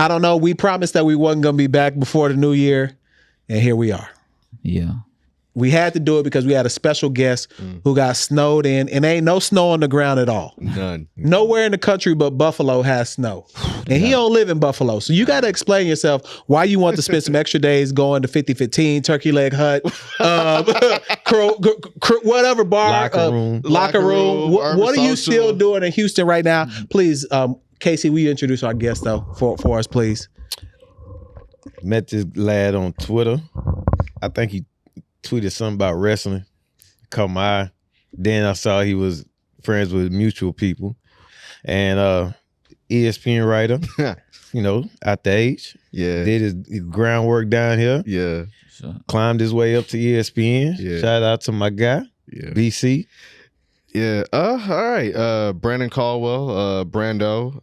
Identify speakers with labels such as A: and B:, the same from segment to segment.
A: I don't know. We promised that we wasn't going to be back before the new year, and here we are.
B: Yeah.
A: We had to do it because we had a special guest who got snowed in, and ain't no snow on the ground at all.
C: None.
A: Nowhere in the country but Buffalo has snow. And he don't live in Buffalo. So you got to explain yourself why you want to spend some extra days going to 5015, Turkey Leg Hut, whatever bar, locker room. What are you still doing in Houston right now? Please, Casey, will you introduce our guest, though, for us, please?
D: Met this lad on Twitter. I think he tweeted something about wrestling. Caught my eye. Then I saw he was friends with mutual people. And ESPN writer, at the age.
C: Yeah.
D: Did his groundwork down here.
C: Yeah.
B: Sure.
D: Climbed his way up to ESPN.
C: Yeah.
D: Shout out to my guy, BC.
C: Yeah. All right. Brandon Caldwell, Brando.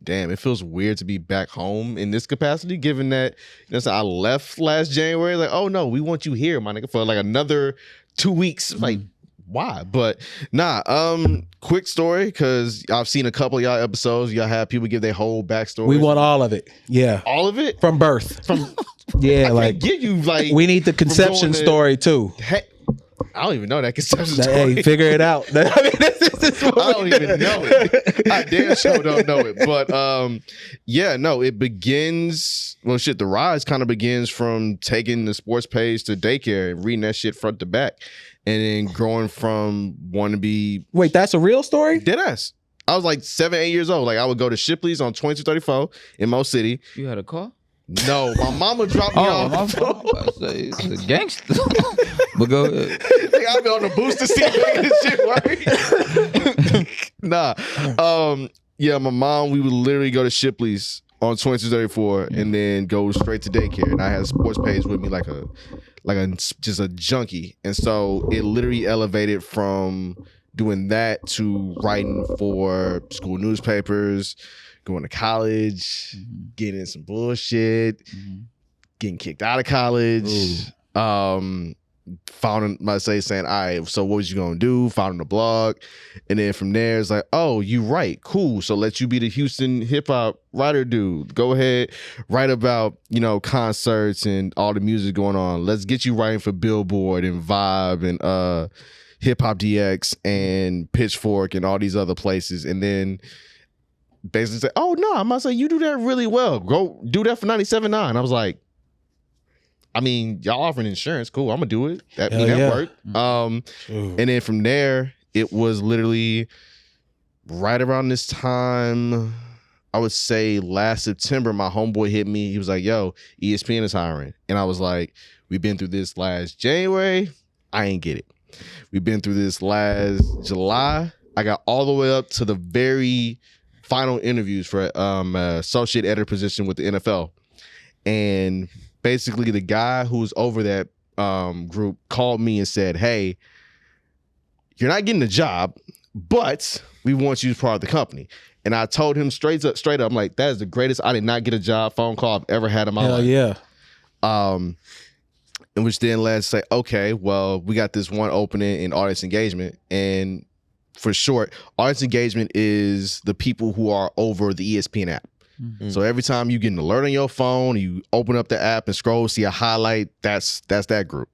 C: Damn, it feels weird to be back home in this capacity, given that so I left last January. Like, oh no, we want you here, my nigga, for like another 2 weeks. Like, why? But quick story, because I've seen a couple of y'all episodes. Y'all have people give their whole backstory.
A: We want all of it. Yeah.
C: All of it?
A: From birth.
C: From
A: yeah,
C: I can't give you like
A: we need the conception story too.
C: I don't even know that conception story.
A: Hey, figure it out. I mean, this
C: I don't even know it. I damn sure don't know it. But it begins. Well, shit, the rise kind of begins from taking the sports page to daycare and reading that shit front to back, and then growing from wanting to be.
A: Wait, that's a real story?
C: Deadass. I was like 7, 8 years old. Like I would go to Shipley's on 2234 in Mo City.
B: You had a car?
C: No, my mama dropped me off.
B: My fault. It's a gangster. But go ahead.
C: I'll be on the booster seat making this shit work. Nah. My mom, we would literally go to Shipley's on 2234 and then go straight to daycare. And I had a sports page with me like just a junkie. And so it literally elevated from doing that to writing for school newspapers, going to college, getting in some bullshit, getting kicked out of college, founding saying, all right, so what was you gonna do? Founding a blog. And then from there it's like, oh, you write, cool. So let you be the Houston hip hop writer dude. Go ahead, write about, concerts and all the music going on. Let's get you writing for Billboard and Vibe and Hip Hop DX and Pitchfork and all these other places. And then basically say, oh no, I must say you do that really well. Go do that for 97.9. I was like, I mean, y'all offering insurance, cool. I'm gonna do it. That worked. And then from there, it was literally right around this time. I would say last September, my homeboy hit me. He was like, "Yo, ESPN is hiring," and I was like, "We've been through this last January. I ain't get it. We've been through this last July. I got all the way up to the very final interviews for associate editor position with the NFL, and basically the guy who was over that group called me and said, hey, you're not getting the job, but we want you as part of the company. And I told him straight up, I'm like, that is the greatest I did not get a job phone call I've ever had in my life.
A: Yeah.
C: In which then led to say, okay, well, we got this one opening in audience engagement. And for short, audience engagement is the people who are over the ESPN app. Mm-hmm. So every time you get an alert on your phone, you open up the app and scroll, see a highlight, that's that group.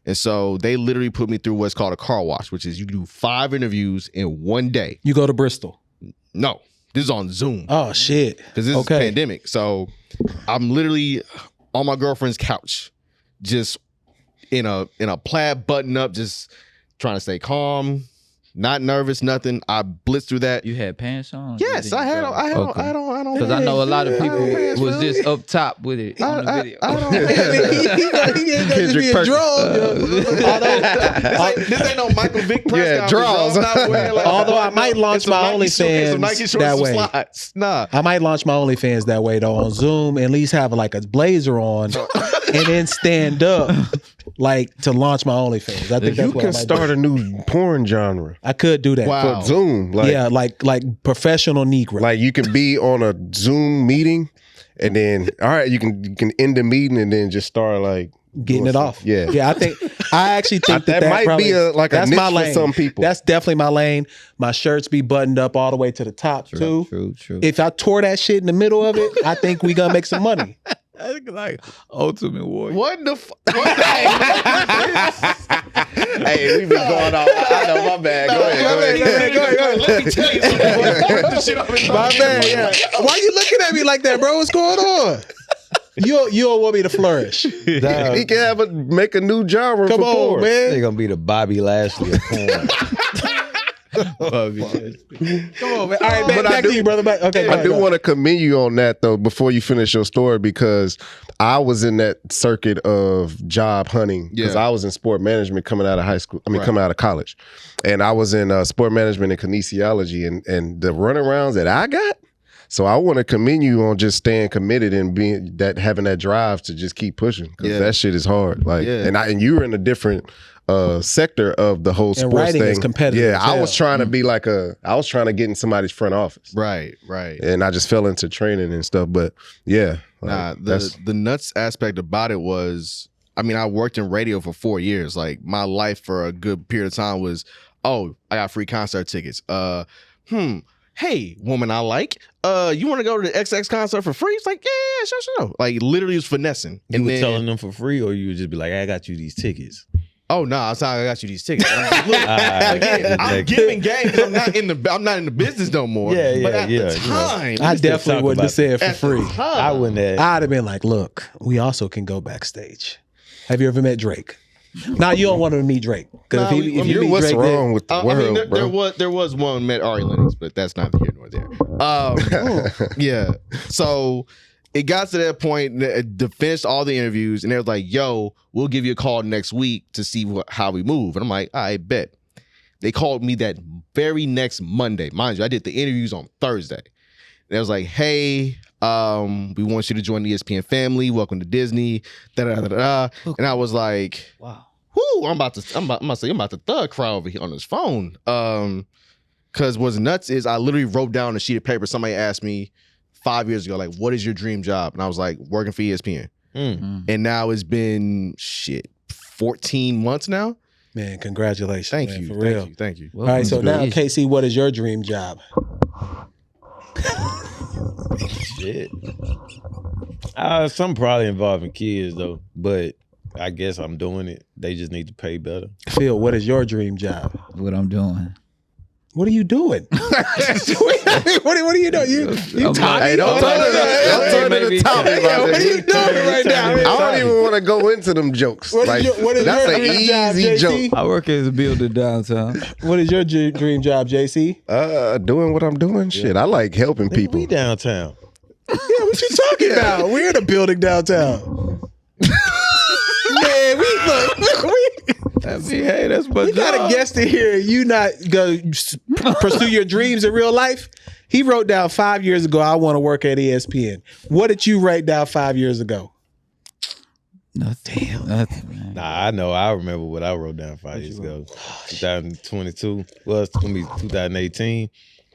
C: And so they literally put me through what's called a car wash, which is you do 5 interviews in one day.
A: You go to Bristol?
C: No, this is on Zoom.
A: Oh, shit.
C: Because this is a pandemic. So I'm literally on my girlfriend's couch, just in a plaid button up, just trying to stay calm, not nervous, nothing. I blitzed through that.
B: You had pants on?
C: Yes, I had. I don't.
B: Because I know a lot of people was just up top with it on the video.
A: He ain't gonna just be a draw.
C: This ain't no Michael Vick press
A: draws. Although I might launch my OnlyFans that way.
C: Nah,
A: I might launch my OnlyFans that way though on Zoom. And at least have like a blazer on, and then stand up. Like to launch my OnlyFans. I think
D: you can start a new porn genre.
A: I could do that.
D: For Zoom.
A: Like professional Negro.
D: Like you can be on a Zoom meeting and then all right, you can end the meeting and then just start like
A: getting it off.
C: Yeah.
A: I actually think that
C: might
A: probably,
C: be a
A: that's
C: niche
A: my
C: for
A: lane.
C: some people.
A: That's definitely my lane. My shirts be buttoned up all the way to the top too.
B: True.
A: If I tore that shit in the middle of it, I think we gonna make some money.
B: Like Ultimate Warrior.
C: What the Hey, we been going on. I know, my bad. Go ahead.
B: Let me tell you something.
A: My bad, yeah. Why you looking at me like that, bro? What's going on? You don't want me to flourish.
C: He can make a new genre.
A: Come on,
C: porn.
A: man.
D: They're gonna be the Bobby Lashley of porn.
A: Come on, man. All right,
C: But
A: back to you, brother. Okay,
C: I do want to commend you on that though. Before you finish your story, because I was in that circuit of job hunting because I was in sport management coming out of high school. Coming out of college, and I was in sport management and kinesiology, and the runarounds that I got. So I want to commend you on just staying committed and having that drive to just keep pushing because that shit is hard. Like, and you were in a different sector of the whole sports
A: writing
C: thing.
A: is competitive.
C: Yeah, I was trying to be like I was trying to get in somebody's front office.
E: Right.
C: And I just fell into training and stuff. But yeah,
E: The nuts aspect about it was, I mean, I worked in radio for 4 years. Like my life for a good period of time was, I got free concert tickets. Hey, woman I like, you want to go to the XX concert for free? It's like, yeah, sure. Like literally was finessing.
D: You were telling them for free, or you would just be like, I got you these tickets.
E: Oh no, I got you these tickets. I'm giving game. I'm not in the business no more.
D: Yeah.
E: But at the time,
A: I definitely wouldn't have said for free.
D: I wouldn't have.
A: I'd have been like, look, we also can go backstage. Have you ever met Drake? Now you don't want to meet Drake because if you meet
C: what's
A: Drake,
C: wrong with the world, bro?
E: there was one met Ari Lennox, but that's neither here nor there. Yeah. So it got to that point to finish all the interviews, and they was like, "Yo, we'll give you a call next week to see how we move." And I'm like, "I bet." They called me that very next Monday. Mind you, I did the interviews on Thursday. And they was like, "Hey, we want you to join the ESPN family. Welcome to Disney." And I was like,
B: Wow.
E: Whoo, I'm about to thug cry over here on this phone. Cause what's nuts is I literally wrote down a sheet of paper. Somebody asked me 5 years ago, like, what is your dream job? And I was like, working for ESPN. And now it's been 14 months now.
A: man, congratulations.
E: Thank
A: man,
E: you.
A: for real.
E: Thank you.
A: All right, so now, KC, what is your dream job?
D: Shit. Some probably involving kids though, but I guess I'm doing it. They just need to pay better.
A: Phil, what is your dream job?
B: What I'm doing.
A: What are you doing? what are you doing? You talking?
C: Hey, don't turn to the topic.
A: What are you doing right now?
C: I don't even want to go into them jokes.
A: What is
C: that's
A: your
C: an
A: dream job,
C: easy
A: JC?
C: joke.
B: I work as a builder downtown.
A: What is your dream job, JC?
C: Doing what I'm doing. Shit, I like helping people.
D: We downtown.
A: Yeah, what you talking about? We're in a building downtown. Man,
B: Hey, that's my
A: we got a guest in here. You not go pursue your dreams in real life? He wrote down 5 years ago, I want to work at ESPN. What did you write down 5 years ago?
B: Nothing, man.
D: Nah, I know. I remember what I wrote down 5 years ago. 2022. Well, it's gonna be 2018.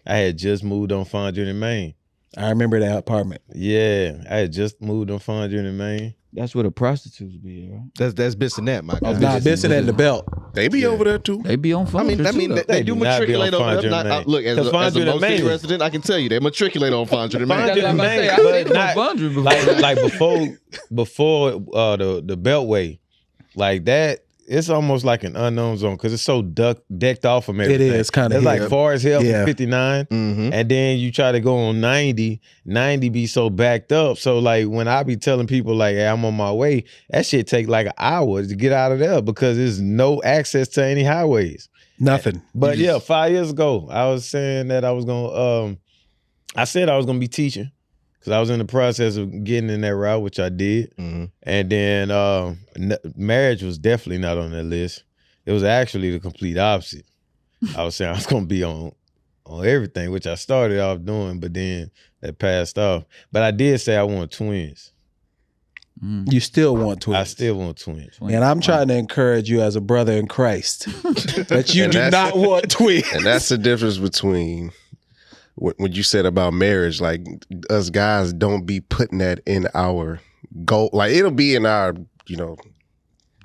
D: I had just moved on Fondren in Maine.
A: I remember that apartment.
D: Yeah, I had just moved on Fondren in Maine.
B: That's where the prostitutes be, right?
E: That's Bissonnette, my guy.
A: Nah, Benson and the belt.
C: They be over there too.
B: They be on phone.
E: They do
D: do not be on
E: matriculate on
D: Fondren,
E: that.
D: man.
E: Look, as a
D: Fondren
E: low city
D: Maine.
E: resident, I can tell you they matriculate on Fondren and Maine.
B: That's what I'm about to say. I
D: But
B: seen them
D: not-
B: on Fondren before.
D: like before the Beltway, like that. It's almost like an unknown zone because it's so decked off from everything.
A: is kinda
D: It's
A: here.
D: like far as hell
A: Yeah.
D: from 59,
E: Mhm.
D: and then you try to go on 90. 90 be so backed up. So like when I be telling people like, hey, I'm on my way, that shit take like an hour to get out of there because there's no access to any highways.
A: Nothing.
D: But yeah, 5 years ago, I was saying that I was gonna. I said I was gonna be teaching because I was in the process of getting in that route, which I did.
E: Mhm.
D: And then marriage was definitely not on that list. It was actually the complete opposite. I was saying I was gonna be on everything, which I started off doing, but then that passed off. But I did say I want twins.
A: You still want twins.
D: I still want twins.
A: And I'm trying to encourage you as a brother in Christ that you
C: And
A: do
C: that's-
A: not want twins.
C: And that's the difference between what you said about marriage. Like us guys don't be putting that in our goal. Like it'll be in our,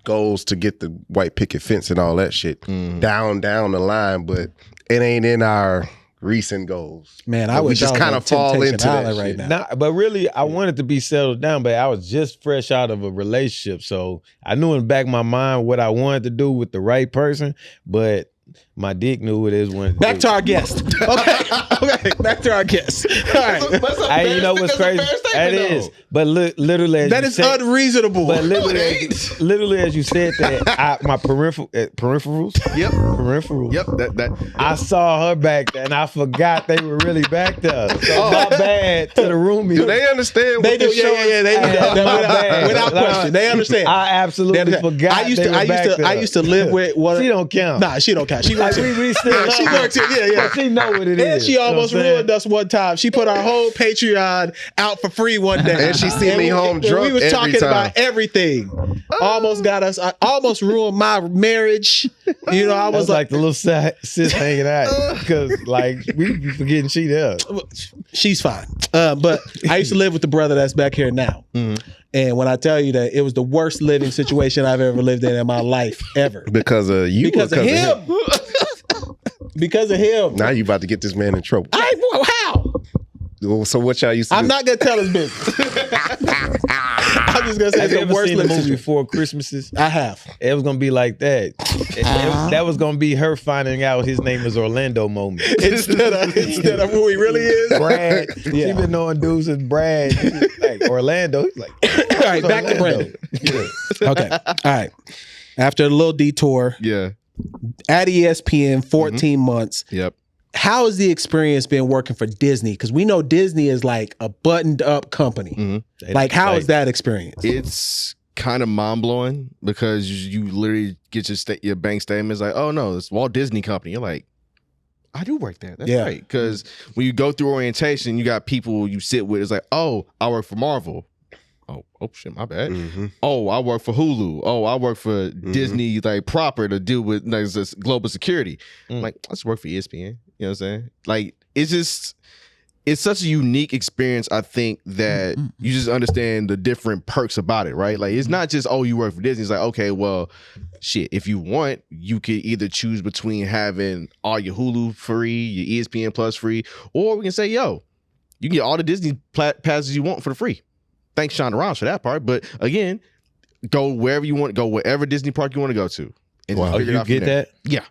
F: goals to get the white picket fence and all that shit down the line, but it ain't in our recent goals.
A: Man, I
F: But we
A: wish
F: just
A: I was
F: kind
A: on
F: of fall
A: Temptation
F: into that
A: Island right
F: shit.
A: now.
D: Nah, but really, I wanted to be settled down, but I was just fresh out of a relationship. So I knew in the back of my mind what I wanted to do with the right person, but my dick knew what it was wanted to
A: Back
D: do.
A: to our guest. Okay, back to our guest. All right.
D: Hey, you know what's crazy? That is. But literally, as
A: That
D: you
A: is
D: said,
A: unreasonable.
D: But literally, as you said that, my peripherals.
E: Yep.
D: Peripherals.
E: Yep. That.
D: I saw her back there, and I forgot they were really back there. So my bad to the roomie.
F: Do they understand
A: They
F: what
A: do,
F: this show is?
A: They
D: Hey, my bad.
A: without question. They understand.
D: I absolutely forgot.
A: I used to live with one.
D: She don't count.
A: Nah, she don't count. She works here.
D: we still
A: She
D: love her.
A: works here. Yeah.
D: But she know what it is.
A: And she almost
D: You know what I'm
A: ruined us one time. She put our whole Patreon out for free one day.
F: And she sent me home drunk
A: We was
F: every
A: talking
F: time.
A: about everything. Almost got us. I almost ruined my marriage. You know, I
D: That's
A: was
D: like the little sis hanging out because like we be forgetting she there.
A: she's fine. But I used to live with the brother that's back here now. And when I tell you that it was the worst living situation I've ever lived in my life ever.
F: Because of you?
A: Because of him. Because of him.
F: Now you about to get this man in trouble.
A: How?
F: So what y'all used to do?
A: I'm not gonna tell his business. I'm just gonna say
D: Have
A: it's
D: you
A: the
D: ever
A: worst
D: seen the
A: living
D: movie
A: situation.
D: Four Christmases?
A: I have.
D: It was gonna be like that. That was gonna be her finding out his name is Orlando moment.
A: Instead of who he really is.
D: Brad.
A: Yeah.
D: She been knowing dudes as Brad. Like Orlando. He's like,
A: All right, back to Brandon. Okay. All right. After a little detour
E: Yeah.
A: at ESPN, 14 months.
E: Yep.
A: How has the experience been working for Disney? Because we know Disney is like a buttoned up company. Like, how is that experience?
E: It's kind of mind blowing because you literally get your bank statements like, oh no, it's Walt Disney Company. You're like, I do work there. That's right. Because when you go through orientation, you got people you sit with. It's like, oh, I work for Marvel. Oh shit, my bad. Oh, I work for Hulu. Oh, I work for Disney, like proper to deal with like this global security. Like, I just work for ESPN. You know what I'm saying? Like, it's such a unique experience. I think that you just understand the different perks about it, right? Like, it's not just, oh, you work for Disney. It's like, okay, well, shit, if you want, you could either choose between having all your Hulu free, your ESPN Plus free, or we can say, yo, you can get all the Disney passes you want for the free. Thanks, Shonda Rhimes, for that part. But again, go wherever you want, go wherever Disney park you want to go to. And just
D: Oh,
E: figure it
D: you
E: out from
D: get
E: there.
D: that?
E: Yeah.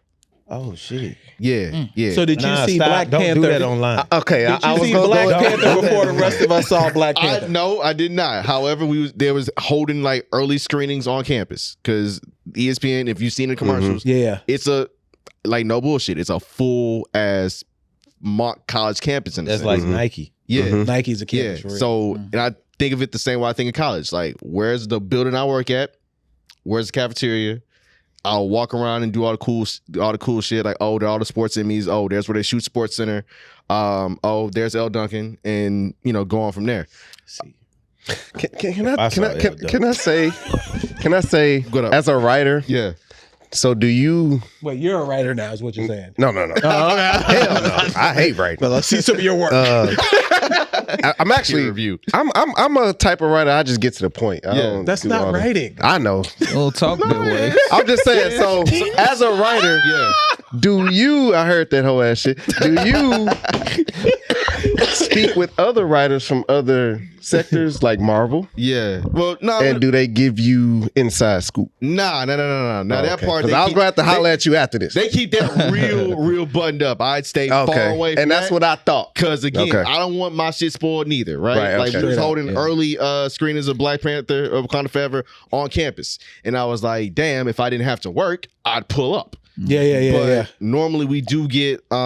D: Oh shit.
E: Yeah. Yeah.
A: So did you see
D: stop.
A: Black
D: Don't
A: Panther?
D: do that online.
F: Okay,
A: Did
F: I
A: you
F: was
A: see
F: gonna
A: Black
F: go.
A: Panther before the rest of us saw Black Panther?
E: No, I did not. However, there was holding like early screenings on campus because ESPN, if you've seen the commercials,
A: Yeah.
E: it's a like no bullshit. It's a full ass mock college campus in a
D: That's
E: sense.
D: like Nike.
E: Yeah.
A: Nike's a
E: Yeah.
A: kid.
E: So, and I think of it the same way I think of college. Like, where's the building I work at? Where's the cafeteria? I'll walk around and do all the cool shit. Like, oh, there are all the sports Emmys. Oh, there's where they shoot Sports Center. Oh, there's L. Duncan, and go on from there.
D: See.
F: Can I say
E: Go up.
F: as a writer?
E: Yeah.
F: So do you?
A: Wait, you're a writer now, is what you're saying?
F: No.
A: Oh, okay.
F: Hell no. I hate writing.
A: Well, let's see some of your work.
F: I'm actually.
E: Peer review.
F: I'm a type of writer. I just get to the point. I don't
A: That's
F: do
A: not
F: all the-
A: writing.
F: I know.
B: Little talk that way.
F: I'm just saying. So as a writer, do you? I heard that whole ass shit. Do you speak with other writers from other sectors like Marvel?
E: Yeah. Well, no.
F: And do they give you inside scoop?
E: Nah. Now that part.
F: Because I was going to have to holler at you after this.
E: They keep that real buttoned up. I'd stay far away from
F: and that's
E: that.
F: what I thought.
E: Because again,
F: Okay.
E: I don't want my shit spoiled neither, right?
F: Right,
E: Like
F: okay.
E: we was
F: Straight up,
E: holding early screenings of Black Panther of Wakanda Forever on campus, and I was like, damn, if I didn't have to work, I'd pull up.
A: Yeah.
E: Normally we do get, there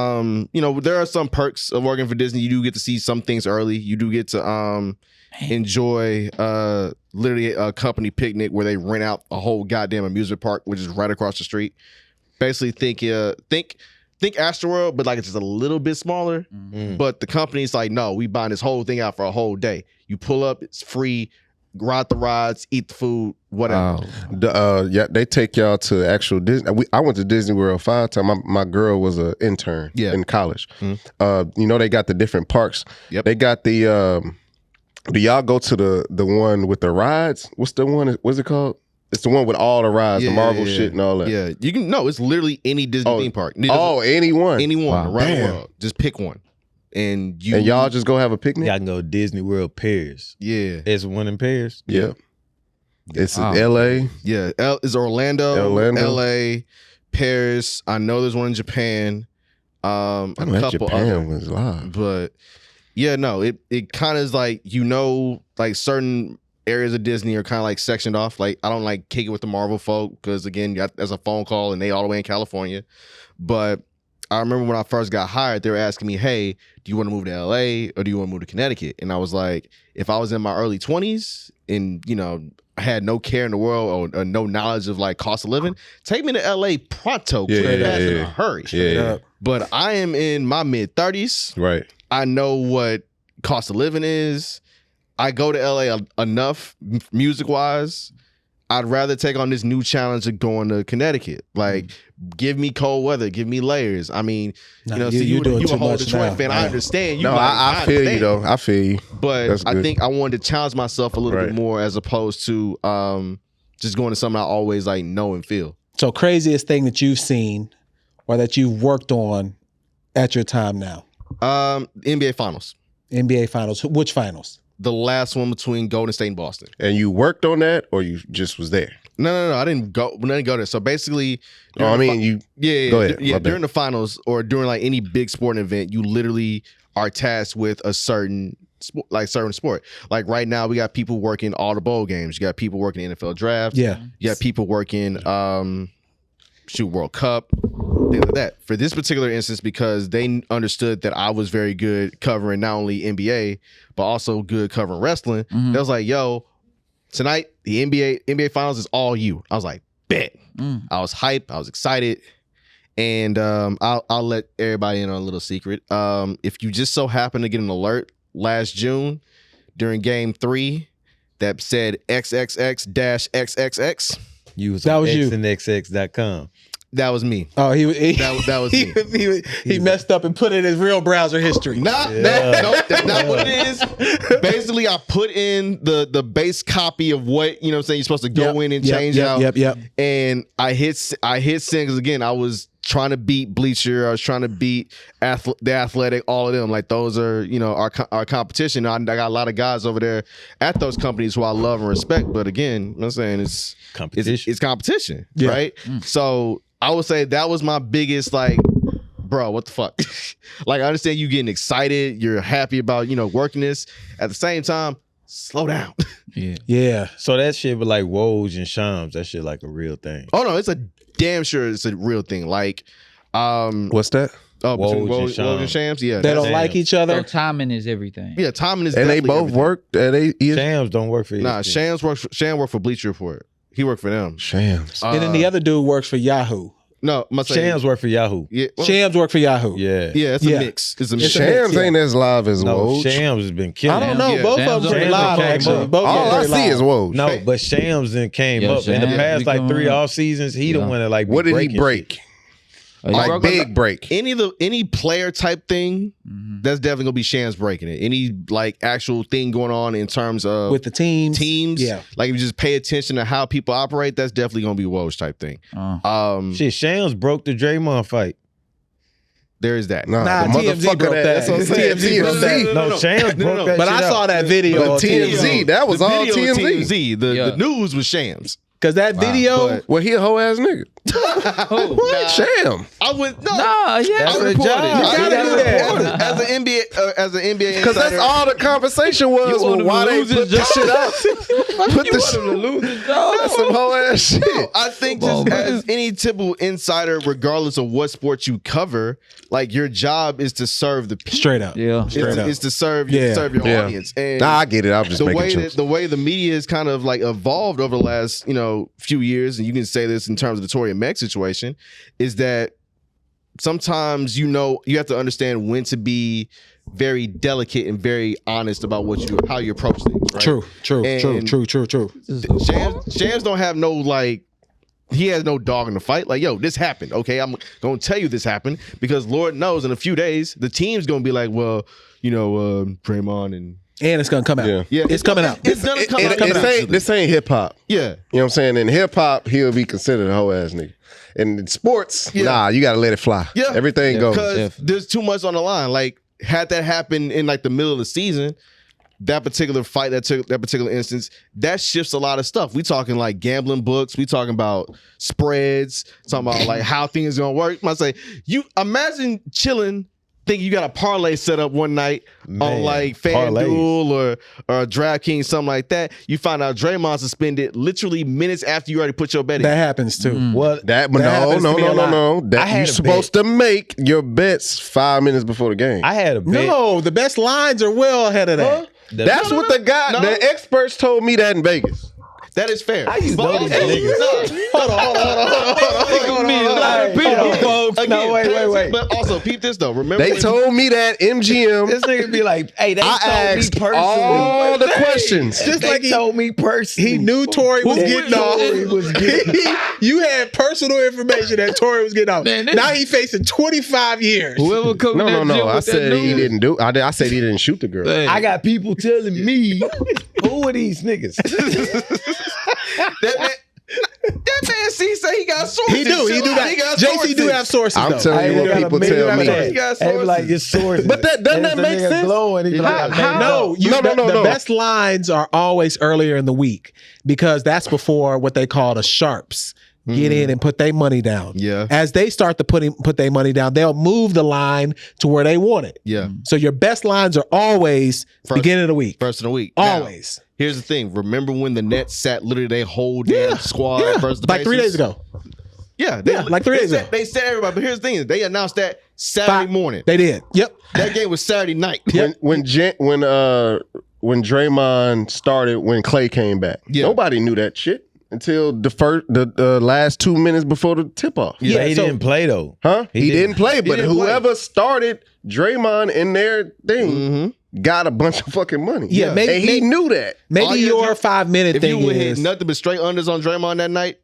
E: are some perks of working for Disney. You do get to see some things early. You do get to enjoy literally a company picnic where they rent out a whole goddamn amusement park, which is right across the street. Basically, think Astroworld, but like it's just a little bit smaller. But the company's like, no, we buying this whole thing out for a whole day. You pull up, it's free. Ride the rides, eat the food, whatever.
F: They take y'all to actual Disney. I went to Disney World 5 times. My girl was an intern in college. They got the different parks.
E: Yep.
F: They got the. Do y'all go to the one with the rides? What's the one? What's it called? It's the one with all the rides, the Marvel shit and all that.
E: Yeah, you can. No, it's literally any Disney theme park.
F: Anyone.
E: Anyone around
F: Damn.
E: the world. Just pick one, and
F: y'all just go have a picnic.
D: Y'all can go to Disney World Paris.
E: Yeah,
D: It's one in Paris.
F: Yeah. It's in L.A.
E: yeah. It's Orlando, L.A., Paris. I know there's one in Japan. A
F: I know
E: couple
F: Japan
E: other,
F: was live.
E: but yeah, no. It kind of is like like certain areas of Disney are kind of like sectioned off. Like I don't like kick it with the Marvel folk because again, there's a phone call and they all the way in California. But I remember when I first got hired, they were asking me, "Hey, do you want to move to LA or do you want to move to Connecticut?" And I was like, if I was in my early 20s and I had no care in the world or no knowledge of like cost of living, take me to LA pronto, in a hurry.
F: Yeah.
E: But I am in my mid 30s.
F: Right.
E: I know what cost of living is. I go to LA enough music wise. I'd rather take on this new challenge of going to Connecticut. Like, give me cold weather, give me layers. I mean,
A: you're doing
E: you
A: too
E: a whole
A: much
E: Detroit
A: now.
E: fan. I understand.
F: I feel you though. I feel you.
E: But I think I wanted to challenge myself a little bit more as opposed to just going to something I always like know and feel.
A: So craziest thing that you've seen or that you've worked on at your time now?
E: NBA Finals.
A: NBA Finals. Which finals?
E: The last one between Golden State and Boston.
F: And you worked on that, or you just was there?
E: No. I didn't go there. So basically,
F: Go ahead.
E: During the finals or during like any big sporting event, you literally are tasked with a certain sport. Like right now, we got people working all the bowl games. You got people working the NFL draft.
A: Yeah.
E: You got people working World Cup, things like that. For this particular instance, because they understood that I was very good covering not only NBA but also good covering wrestling. They was like, "Yo, tonight the NBA Finals is all you." I was like, "Bet." I was hyped. I was excited, and I'll let everybody in on a little secret. If you just so happen to get an alert last June during Game 3 that said XXX-XXX.
A: That was you.
D: xnxx.com.
E: That was me.
A: Oh,
E: That was me.
A: He messed up and put in his real browser history.
E: No, that's not what it is. Basically, I put in the base copy of what you're supposed to go in and change out.
A: Yep.
E: And I hit send because again, I was trying to beat Bleacher. I was trying to beat The Athletic. All of them, like those are our competition. I got a lot of guys over there at those companies who I love and respect. But again, I'm saying it's
D: Competition.
E: It's competition, right? So I would say that was my biggest bro, what the fuck? Like, I understand you getting excited. You're happy about, working this. At the same time, slow down.
A: Yeah.
D: So that shit with like Woj and Shams, that shit like a real thing.
E: Oh, no, it's a damn sure it's a real thing. Like,
F: what's that?
E: between
D: Woj
E: and Shams, yeah.
A: They don't like each other.
B: So timing is everything.
E: Yeah, timing is
F: And they
E: definitely
F: both
E: everything.
F: worked at ESPN.
D: Shams don't work for
E: Nah,
D: ESPN.
E: Shams worked for Bleacher Report. He worked for them.
F: Shams.
A: And then the other dude works for Yahoo.
E: No, must say
D: Shams work for Yahoo.
E: Yeah, well,
A: Shams work for Yahoo.
D: Yeah.
E: yeah, it's a mix. It's a mix.
F: Shams ain't as live as
D: No,
F: Woj.
D: Shams has been killing.
A: I don't know.
E: Yeah.
A: Both
B: Shams
A: of them
B: on
A: are
B: the
A: live,
B: came
A: actually.
B: up.
A: Both
F: All I
A: are
F: see
A: live.
F: is Woj.
D: No, but Shams then came
B: Yeah,
D: up in the
B: Shams
D: past
B: be
D: like
B: coming
D: 3
B: up.
D: off seasons. He the one that like be
F: What did he
D: breaking
F: break?
D: shit.
F: Like big break.
E: Any player type thing, that's definitely gonna be Shams breaking it. Any like actual thing going on in terms of
A: With the teams.
E: teams, like if you just pay attention to how people operate, that's definitely gonna be Woj type thing.
D: Shit, Shams broke the Draymond fight.
E: There is that.
F: Nah,
A: Nah,
F: the
A: TMZ
F: motherfucker
A: broke that.
F: That's what I'm saying.
A: TMZ broke that.
D: No, Shams broke that
A: But
D: shit
A: I
D: out.
A: saw that video
F: But
A: on
F: TMZ, that was
E: The
F: all
E: video was
F: TMZ.
E: The news was Shams.
A: Because that video,
E: But-
F: Well, he a whole ass nigga.
E: What?
F: Sham.
E: I would no.
B: Nah, yeah.
D: That's
E: I
D: a
E: report
D: job.
E: it.
A: You gotta do that.
E: As an NBA
F: Because that's
E: insider,
F: all the conversation was.
B: You want him
F: Why
B: to
F: they
B: lose his
F: put this shit out? Put this
B: to lose his job.
F: That's some whole ass shit.
E: I think
B: Come on,
E: just
B: man.
E: as any typical insider, regardless of what sport you cover, like your job is to serve the people.
A: straight up.
B: Yeah.
E: It's to serve your
F: Yeah.
E: audience. And
F: Nah, I get it. I was just
E: the
F: making
E: way
F: jokes.
E: the way the media has kind of like evolved over the last few years, and you can say this in terms of the Tory and Meg situation, is that sometimes you have to understand when to be very delicate and very honest about what you do, how you approach things. Right?
A: True.
E: Shams don't have no he has no dog in the fight. Like, yo, this happened. Okay, I'm gonna tell you this happened because Lord knows in a few days the team's gonna be like, well, Draymond and
A: And it's gonna come out.
F: Yeah.
A: It's coming out.
E: It's gonna come out.
F: This ain't hip hop.
E: Yeah.
F: You know what I'm saying? In hip hop, he'll be considered a hoe ass nigga. And in sports, nah, you gotta let it fly.
E: Yeah.
F: Everything goes.
E: Because there's too much on the line. Like, had that happened in like the middle of the season, that particular fight, that particular instance, that shifts a lot of stuff. We talking like gambling books. We talking about spreads. Talking about like how things gonna work. I say, you imagine chilling, thinking you got a parlay set up one night on like FanDuel or DraftKings, something like that. You find out Draymond suspended literally minutes after you already put your bet in.
A: That happens too.
F: No. You're supposed to make your bets 5 minutes before the game.
D: I had a bet.
A: No, the best lines are well ahead of that.
F: That's what the experts told me that in Vegas.
E: That is fair.
D: I used to know these niggas.
A: Hold on.
D: No, wait.
E: But also, peep this though. Remember,
F: They told me that MGM.
D: This nigga be like, hey, they
F: I
D: told me
F: asked
D: personally.
F: all the questions.
A: Just
D: They
A: like
D: told me personally.
A: he knew Tory was getting off. You had personal information that Tory was getting off.
B: Man,
A: now he facing 25 years.
B: Whoever come
F: No.
B: in that gym
F: I
B: with that
F: said he
B: news,
F: didn't do. I said he didn't shoot the girl.
B: hey,
D: I got people telling me, who are these niggas?
E: that man C say he got sources.
A: He do. He got JC do have sources
F: I'm
A: though.
F: telling you what people tell me.
E: He got
D: They be like,
E: sources.
D: it's sources.
F: But doesn't
D: And
F: that
D: the
F: make
D: nigga
F: sense?
D: glowing, he be like,
A: No, the best lines are always earlier in the week because that's before what they call the sharps get in and put their money down.
E: Yeah.
A: As they start to put their money down, they'll move the line to where they want it.
E: Yeah.
A: So your best lines are always beginning of the week.
E: First of the week.
A: Always.
E: Now, here's the thing. Remember when the Nets sat literally their whole damn squad versus the
A: like 3
E: Pacers?
A: days ago.
E: Yeah.
A: like 3 days ago.
E: They said everybody. But here's the thing. They announced that Saturday morning.
A: They did. Yep.
E: That game was Saturday night.
F: When Draymond started, when Clay came back, nobody knew that shit until the last 2 minutes before the tip off.
D: Yeah, he didn't play though.
F: Huh? He didn't play, but
E: didn't
F: whoever started Draymond in their thing got a bunch of fucking money.
A: Yeah, maybe,
F: and he knew that.
A: Maybe your 5 minute
E: If
A: thing
E: you would hit
A: is
E: nothing but straight unders on Draymond that night,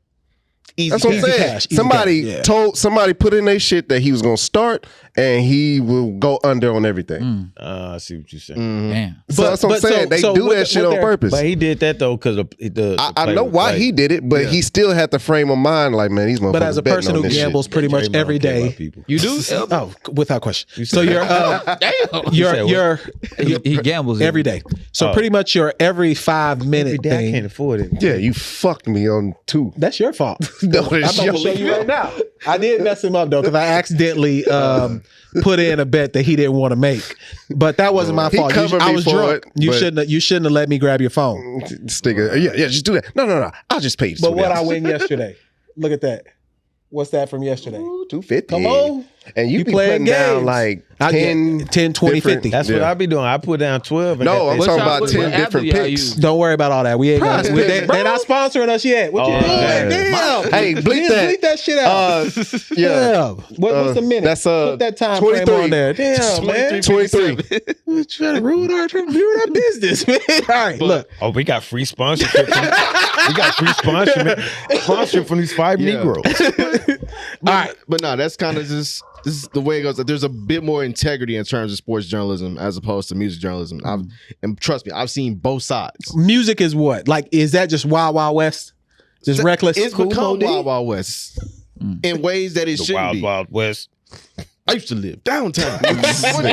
E: easy.
F: That's what I'm
A: Easy
F: saying.
A: cash, easy
F: Somebody
A: cash.
F: told somebody put in their shit that he was gonna start and he will go under on everything.
D: I see what you're saying.
B: damn.
F: So that's what I'm saying. They do that shit on purpose.
D: But he did that though because the
F: I know why he did it, but he still had the frame of mind like, man, these motherfuckers.
A: But as a person who
F: betting on this shit.
A: gambles pretty much every day,
B: You do?
A: oh, without question. So you're
B: He gambles
A: every day. So pretty much your every 5 minute
D: I
A: thing.
D: can't afford it.
F: Yeah, you fucked me on 2.
A: That's your fault.
F: No,
A: I'm
F: it's
A: going to show you right now. I did mess him up though because I accidentally put in a bet that he didn't want to make, but that wasn't my
F: He
A: fault.
F: covered
A: I
F: me
A: was
F: for
A: drunk.
F: it,
A: You
F: but-
A: shouldn't have let me grab your phone.
F: Sticker. Yeah, just do that. No. I'll just pay you.
A: But what I
F: $2.
A: win yesterday? Look at that. What's that from yesterday?
F: $250.
A: Come on.
F: And you be
A: playing
F: putting down
A: games.
F: like
A: I get
F: 10,
A: 10, 20,
F: different-
A: 50.
D: That's what I be doing. I put down 12. And
F: No, I'm
B: What
F: talking
B: y'all-
F: about
B: what
F: 10
B: app
F: different
B: do y'all
F: picks.
B: use?
A: Don't worry about all that. We ain't got.
F: Prize Picks,
A: They're not sponsoring us yet. What you doing?
F: damn.
A: Damn.
F: Hey, bleep that.
A: Bleep that shit out.
F: Yeah.
A: What's the minute?
F: That's
A: Put that time frame
F: 23.
A: on there. Damn, man.
F: 23.
A: Trying to ruin our business, man. All right, look.
D: Oh, we got free sponsorship. We got free sponsorship from these 5 Negroes.
A: All right.
E: But no, that's kind of just this is the way it goes. There's a bit more integrity in terms of sports journalism as opposed to music journalism. And trust me, I've seen both sides.
A: Music is what? Like, is that just Wild Wild West? Just reckless?
E: It's
A: Cool
E: become
A: Modi?
E: Wild Wild West in ways that it
D: The
E: shouldn't
D: Wild
E: be.
D: Wild West.
E: I used to live downtown.
D: That's what the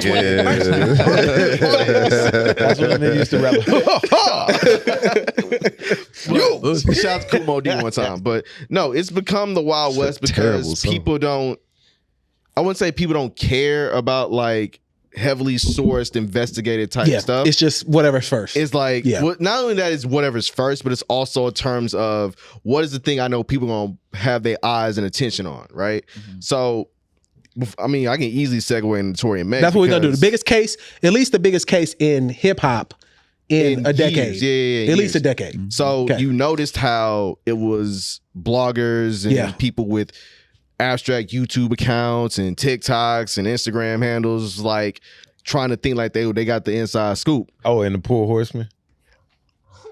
D: nigga used to rap.
E: Yo, shout out to Kumo D one time. But no, it's become the Wild West
F: terrible
E: because
F: song.
E: people don't, I wouldn't say people don't care about like heavily sourced, investigated type stuff.
A: It's just whatever's first.
E: It's like, not only that is whatever's first, but it's also in terms of what is the thing I know people going to have their eyes and attention on, right? So, I mean, I can easily segue into Tory and Meg.
A: That's what we're going to do. The biggest case, at least the biggest case in hip hop in a decade.
E: Yeah,
A: at least a decade.
E: So you noticed how it was bloggers and people with abstract YouTube accounts and TikToks and Instagram handles like trying to think like they got the inside scoop.
D: Oh, and the Pour Horsemen.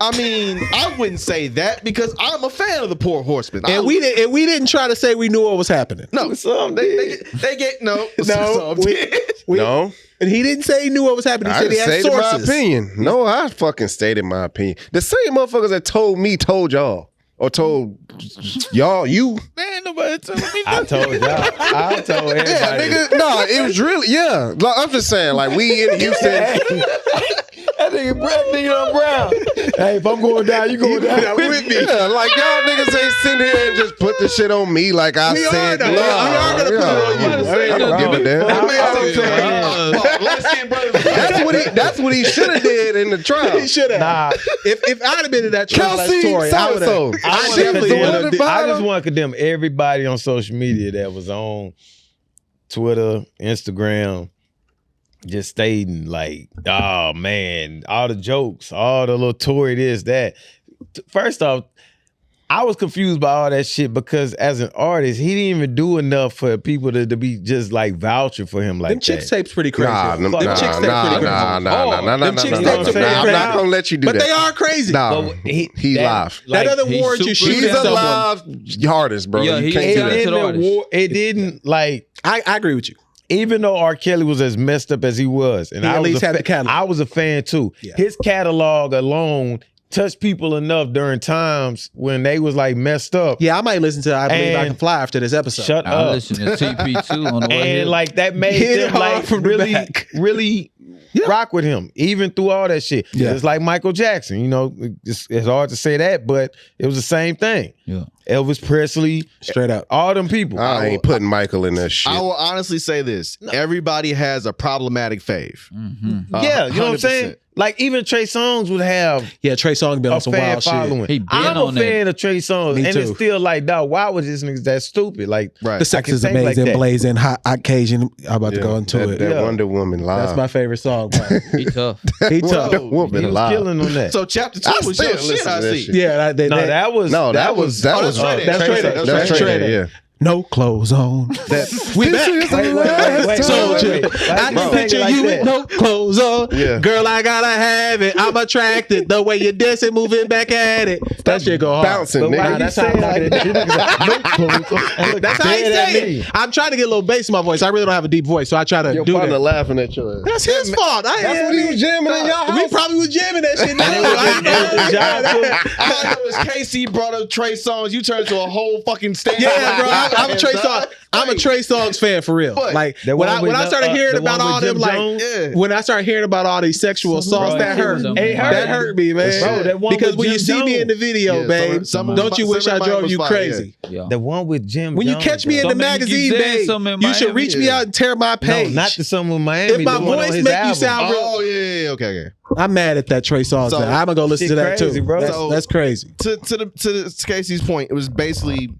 E: I mean, I wouldn't say that because I'm a fan of the Pour Horsemen.
A: And we didn't try to say we knew what was happening.
E: No, they get no.
A: No,
F: No.
A: And he didn't say he knew what was happening. He
F: I
A: said he
F: just
A: had
F: stated my
A: sources.
F: opinion. No, I fucking stated my opinion. The same motherfuckers that told me told y'all. Or told y'all, you.
B: Man, nobody told me.
D: I told y'all. I told everybody.
F: Yeah, nigga. No, it was really, yeah. Like, I'm just saying, like, we in Houston.
D: That nigga Brown. Hey, if I'm going down, you going down with me.
F: Yeah, like, y'all niggas ain't sitting here and just put the shit on me like I
A: We
F: said.
A: are, though. We are gonna put it on you.
F: I don't give a damn. That's what he should have did in the trial.
A: He should have.
D: Nah,
A: If I'd have been in that trial as
F: Kelsey
A: Tory, I would have.
F: so-and-so.
A: I
F: She was
A: definitely
F: the
A: would
F: one
A: have.
F: that
D: I just want to condemn everybody on social media that was on Twitter, Instagram, just stating like, oh man, all the jokes, all the little Tory this, that. First off, I was confused by all that shit because as an artist, he didn't even do enough for people to be just like vouching for him like
A: Them
D: that.
A: chicks tapes pretty crazy.
F: Nah,
A: them chicks tapes pretty crazy. Them chicks tapes are pretty
F: I'm not
A: crazy.
F: gonna let you do
A: But
F: that.
A: they are crazy.
F: Nah,
D: But
F: he live.
A: That doesn't
B: he's
A: warrant you
B: super-
A: shooting
F: He's a
A: someone.
F: live artist, bro.
B: Yeah,
F: you
B: he
F: can't
B: is
F: do
B: a
F: that.
B: talented artist.
D: It didn't like.
A: I agree with you.
D: Even though R. Kelly was as messed up as he was, and
A: He
D: I
A: at
D: was
A: least had the catalog.
D: I was a fan too.
A: Yeah.
D: His catalog alone touched people enough during times when they was like messed up.
A: Yeah, I might listen to I Believe I
D: And
A: Can Fly after this episode.
D: Shut
B: I
D: up.
B: listen to TP2 on the way here.
D: And like that made
A: Hit it
D: them
A: hard
D: like
A: from the
D: really,
A: back.
D: really rock with him, even through all that shit.
A: Yeah.
D: It's like Michael Jackson, you know, it's hard to say that, but it was the same thing.
B: Yeah.
D: Elvis Presley,
A: Straight up.
D: all them people.
F: I ain't putting Michael in that shit.
E: I will honestly say this: everybody has a problematic fave.
D: Yeah, you know what I'm saying?
E: 100%.
D: Like even Trey Songz would have
A: Yeah, Trey Songz been
D: a
A: on some
D: fan
A: wild shit.
D: following.
B: He been
D: I'm a
B: on that.
D: fan of Trey Songz,
A: Me
D: and it's
A: too.
D: still like, dog, why was this niggas that stupid? Like,
E: Right.
A: The sex
D: I can
A: is
D: think like
A: amazing,
D: that.
A: blazing, hot occasion. I'm about to go into
F: that,
A: it.
F: That
D: Yeah.
F: Wonder Woman live.
A: That's my favorite song. Bro.
B: He tough.
A: He tough.
F: Wonder
D: he
F: Woman
D: was
F: live.
D: killing on that.
E: So chapter 2
F: I
E: was
F: still
E: your shit.
F: listen
E: I
F: to that
E: see.
F: shit.
A: Yeah, that
F: that was
E: that's Trey Day.
A: That's Trey Day.
F: That's Trey Day, yeah.
A: No clothes on. We back. Soldier. I can
F: Bro.
A: picture
D: Like
A: you
D: that.
A: with no clothes on.
F: Yeah.
A: Girl, I gotta have it. I'm attracted. The way you're dancing, moving back at it. That shit go hard.
F: Bouncing,
D: But why
F: nigga.
D: you
A: that's how
D: saying
A: I'm
D: like that?
A: That's how he say it. I'm trying to get a little bass in my voice. I really don't have a deep voice, so I try to
F: Your
A: do
F: partner
A: that.
F: laughing at your ass.
A: That's his fault.
F: That's what he was jamming in your
A: We
F: house.
A: probably was jamming that shit.
E: I thought it was Casey brought up Trey Songz. You turned to a whole fucking stand.
A: Yeah, bro. I'm a Trey Songz. I'm a Trey Songz fan for real.
E: What?
A: Like
D: That
A: when
D: one with
A: I started hearing
D: the
A: about
D: one
A: all
D: with
A: them,
D: Jim
A: like
D: Jones?
A: when I started hearing about all these sexual assaults,
B: Bro,
A: that hurt.
B: it
A: That hurt me, man.
D: Bro, that one
A: Because
D: with
A: when you
D: Jim
A: see me
D: Jones.
A: in the video,
E: Yeah,
A: babe,
E: some
A: don't you wish I
E: Miami
A: drove
E: was
A: you
E: fire,
A: crazy?
B: Yeah.
D: The one with Jim
A: When you
D: Jones,
A: catch me in
D: bro.
A: the
B: Something you
A: magazine,
B: keep saying
A: babe,
B: something in
A: you should
B: Miami.
A: reach me out and tear my
D: No,
A: page.
D: not the song with Miami.
A: If my
D: the one on
A: voice
D: his
A: make you
D: album.
A: sound real,
E: Oh yeah, okay.
A: I'm mad at that Trey Songz.
E: So,
A: thing. I'm gonna go listen to
D: shit
A: that
D: crazy,
A: too,
D: bro.
A: bro. That's crazy.
E: To Casey's point, it was basically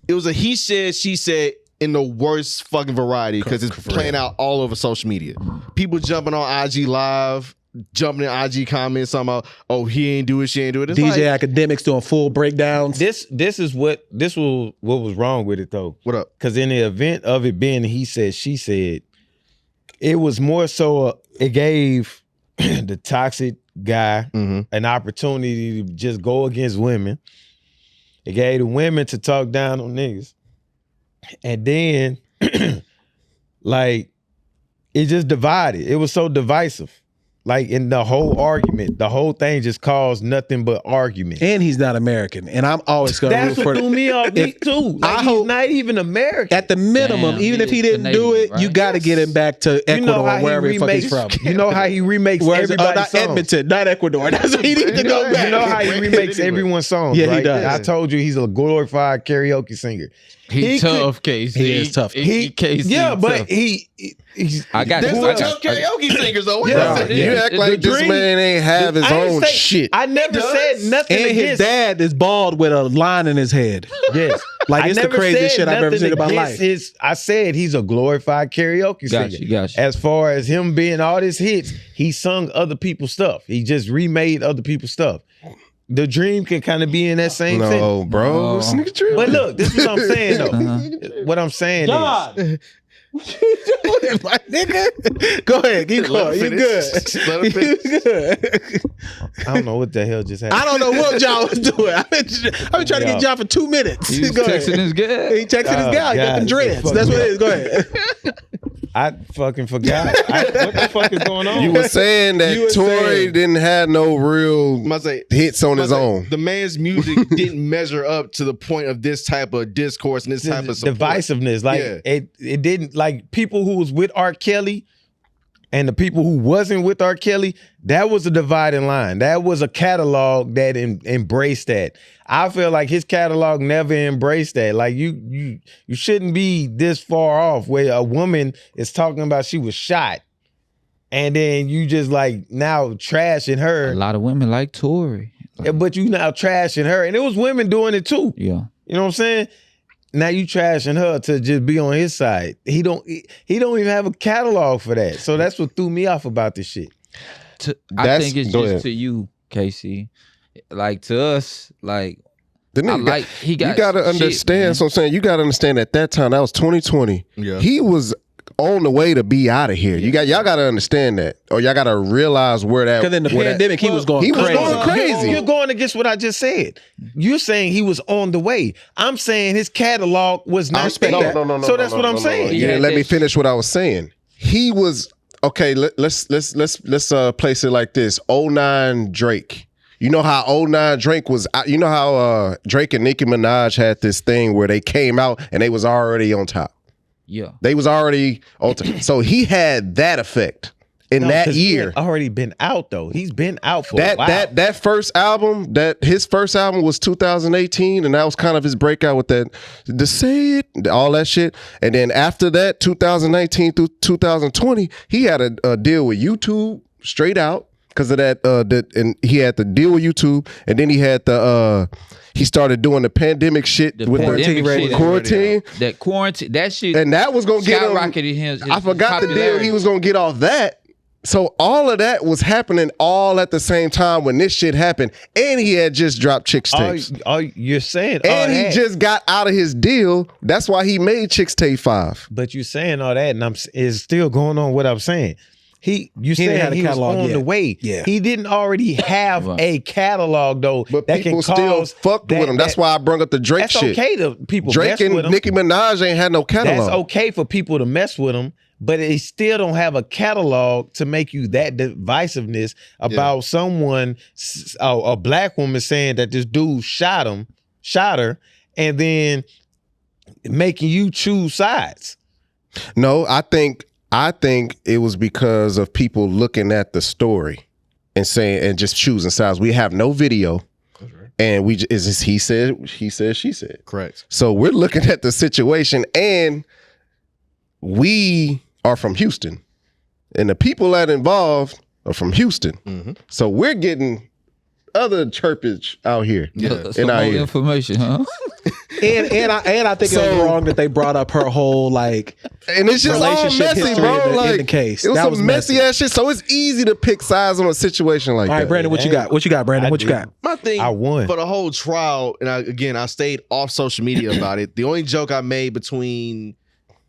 E: it was a he said, she said in the worst fucking variety because it's playing out all over social media. People jumping on IG Live, jumping in IG comments, talking about, oh, he ain't do it, she ain't do it. It's
A: DJ
E: like,
A: Academics doing full breakdowns.
D: This was what was wrong with it though.
E: what up?
D: Because in the event of it being he said, she said, it was more so it gave the toxic guy an opportunity to just go against women. It gave the women to talk down on niggas. And then, like, it just divided. It was so divisive. Like, in the whole argument, the whole thing just caused nothing but argument.
A: And he's not American. And I'm always gonna
D: That's
A: root
D: what
A: for
D: threw me off me too. Like,
A: I
D: he's
A: hope-
D: not even American.
A: at the minimum,
B: Damn,
A: even
B: he
A: if he
B: is
A: didn't do it,
B: Canadian,
A: you
B: right?
A: got to get him back to Ecuador,
D: how he
A: wherever the fuck he's from.
D: You know how he remakes
A: Where's,
D: everybody's
A: not
D: songs.
A: Edmonton, not Ecuador. That's where he needs to go back.
D: You know how he remakes
E: Anyway.
D: everyone's songs,
A: Yeah, he
D: right?
A: does.
D: I told you he's a glorified karaoke singer.
B: He
D: could-
B: tough, Casey.
A: He is tough.
B: Casey.
D: Yeah, but
B: tough.
D: he's
B: I got
E: There's
B: you.
E: no
B: I got
E: karaoke singers though. What
D: Yeah.
E: is it?
F: You act like this
D: dream-
F: man ain't have his
D: I ain't
F: own
D: say-
F: shit.
D: I never said nothing
A: And his
D: against
A: dad is bald with a line in his head.
D: Yes.
A: Like,
D: I
A: it's the
D: never
A: craziest
D: said
A: shit I've ever
D: nothing
A: seen in my
D: against
A: life.
D: I said he's a glorified karaoke singer.
B: Got you.
D: As far as him being all his hits, he sung other people's stuff. He just remade other people's stuff. The Dream can kind of be in that same thing.
F: No, bro. This nigga tripping.
D: But look, this is what I'm saying though. What I'm saying is,
A: My nigga. Go ahead, keep going. You good.
E: Let him
A: You
E: finish.
A: good.
D: I don't know what the hell just happened.
A: I don't know what John was doing. I've been trying to get John for 2 minutes.
B: He was
A: Go
B: texting
A: ahead.
B: his guy.
A: He texted his guy. He got them
D: God,
A: dreads.
D: fuck
A: That's
D: me
A: what it is. Go ahead.
D: I fucking forgot. What the fuck is going on?
F: You were saying that Tory didn't have no real hits on his own.
E: The man's music didn't measure up to the point of this type of discourse and this type of support.
D: Divisiveness. Like it didn't, like people who was with R. Kelly and the people who wasn't with R. Kelly, that was a dividing line. That was a catalog that embraced that. I feel like his catalog never embraced that. Like you shouldn't be this far off where a woman is talking about she was shot and then you just like now trashing her.
B: A lot of women like Tory.
D: But you now trashing her. And it was women doing it too.
B: Yeah.
D: You know what I'm saying? Now you trashing her to just be on his side. He don't even have a catalog for that. So that's what threw me off about this shit.
B: I think it's just to you, Casey. Like to us, like
F: the nigga,
B: he got.
F: You gotta understand. So I'm saying you gotta understand at that time that was 2020.
E: Yeah.
F: He was on the way to be out of here. Y'all gotta understand that, or y'all gotta realize where that.
A: Because in the pandemic, he was going crazy.
F: He was going crazy.
D: You're going against what I just said. You're saying he was on the way. I'm saying his catalog was not there.
F: No.
D: So that's what I'm saying.
F: You didn't let me finish what I was saying. He was okay. Let's place it like this. 09 Drake. You know how 09 Drake was. You know how Drake and Nicki Minaj had this thing where they came out and they was already on top.
B: Yeah,
F: they was already on top. So he had that effect in that year.
D: He had already been out though. He's been out for a while.
F: That first album, his first album was 2018, and that was kind of his breakout with that to say it, all that shit. And then after that, 2019 through 2020, he had a deal with YouTube straight out because of that. And he had the deal with YouTube, and then he had he started doing the pandemic shit with the quarantine.
B: That quarantine, that shit,
F: and that was gonna get
B: him.
F: I forgot the deal he was gonna get off that. So all of that was happening all at the same time when this shit happened, and he had just dropped Chicks Tapes.
D: You're saying,
F: and he just got out of his deal. That's why he made Chicks Tape 5.
D: But you're saying all that, and it's still going on what I'm saying. He was on the way.
A: Yeah.
D: He didn't already have a catalog though.
F: But
D: that
F: people
D: can
F: still fucked with him. That's why I brought up the Drake shit.
D: That's okay to people.
F: Drake and Nicki Minaj ain't had no catalog.
D: That's okay for people to mess with him, but they still don't have a catalog to make you that divisiveness about someone, a black woman saying that this dude shot her, and then making you choose sides.
F: No, I think it was because of people looking at the story and saying and just choosing sides. We have no video, and he said, she said.
E: Correct.
F: So we're looking at the situation, and we are from Houston, and the people that involved are from Houston. Mm-hmm. So we're getting other chirpage out here.
B: Yeah, some more information, huh?
A: and I think it was wrong that they brought up her whole like,
F: and it's just all messy, bro.
A: In the case.
F: It was some messy ass shit. So it's easy to pick sides on a situation like that.
A: All right, Brandon, what you got? What you got, Brandon? What you got?
E: My thing,
D: I won
E: for the whole trial, and I stayed off social media about it. The only joke I made between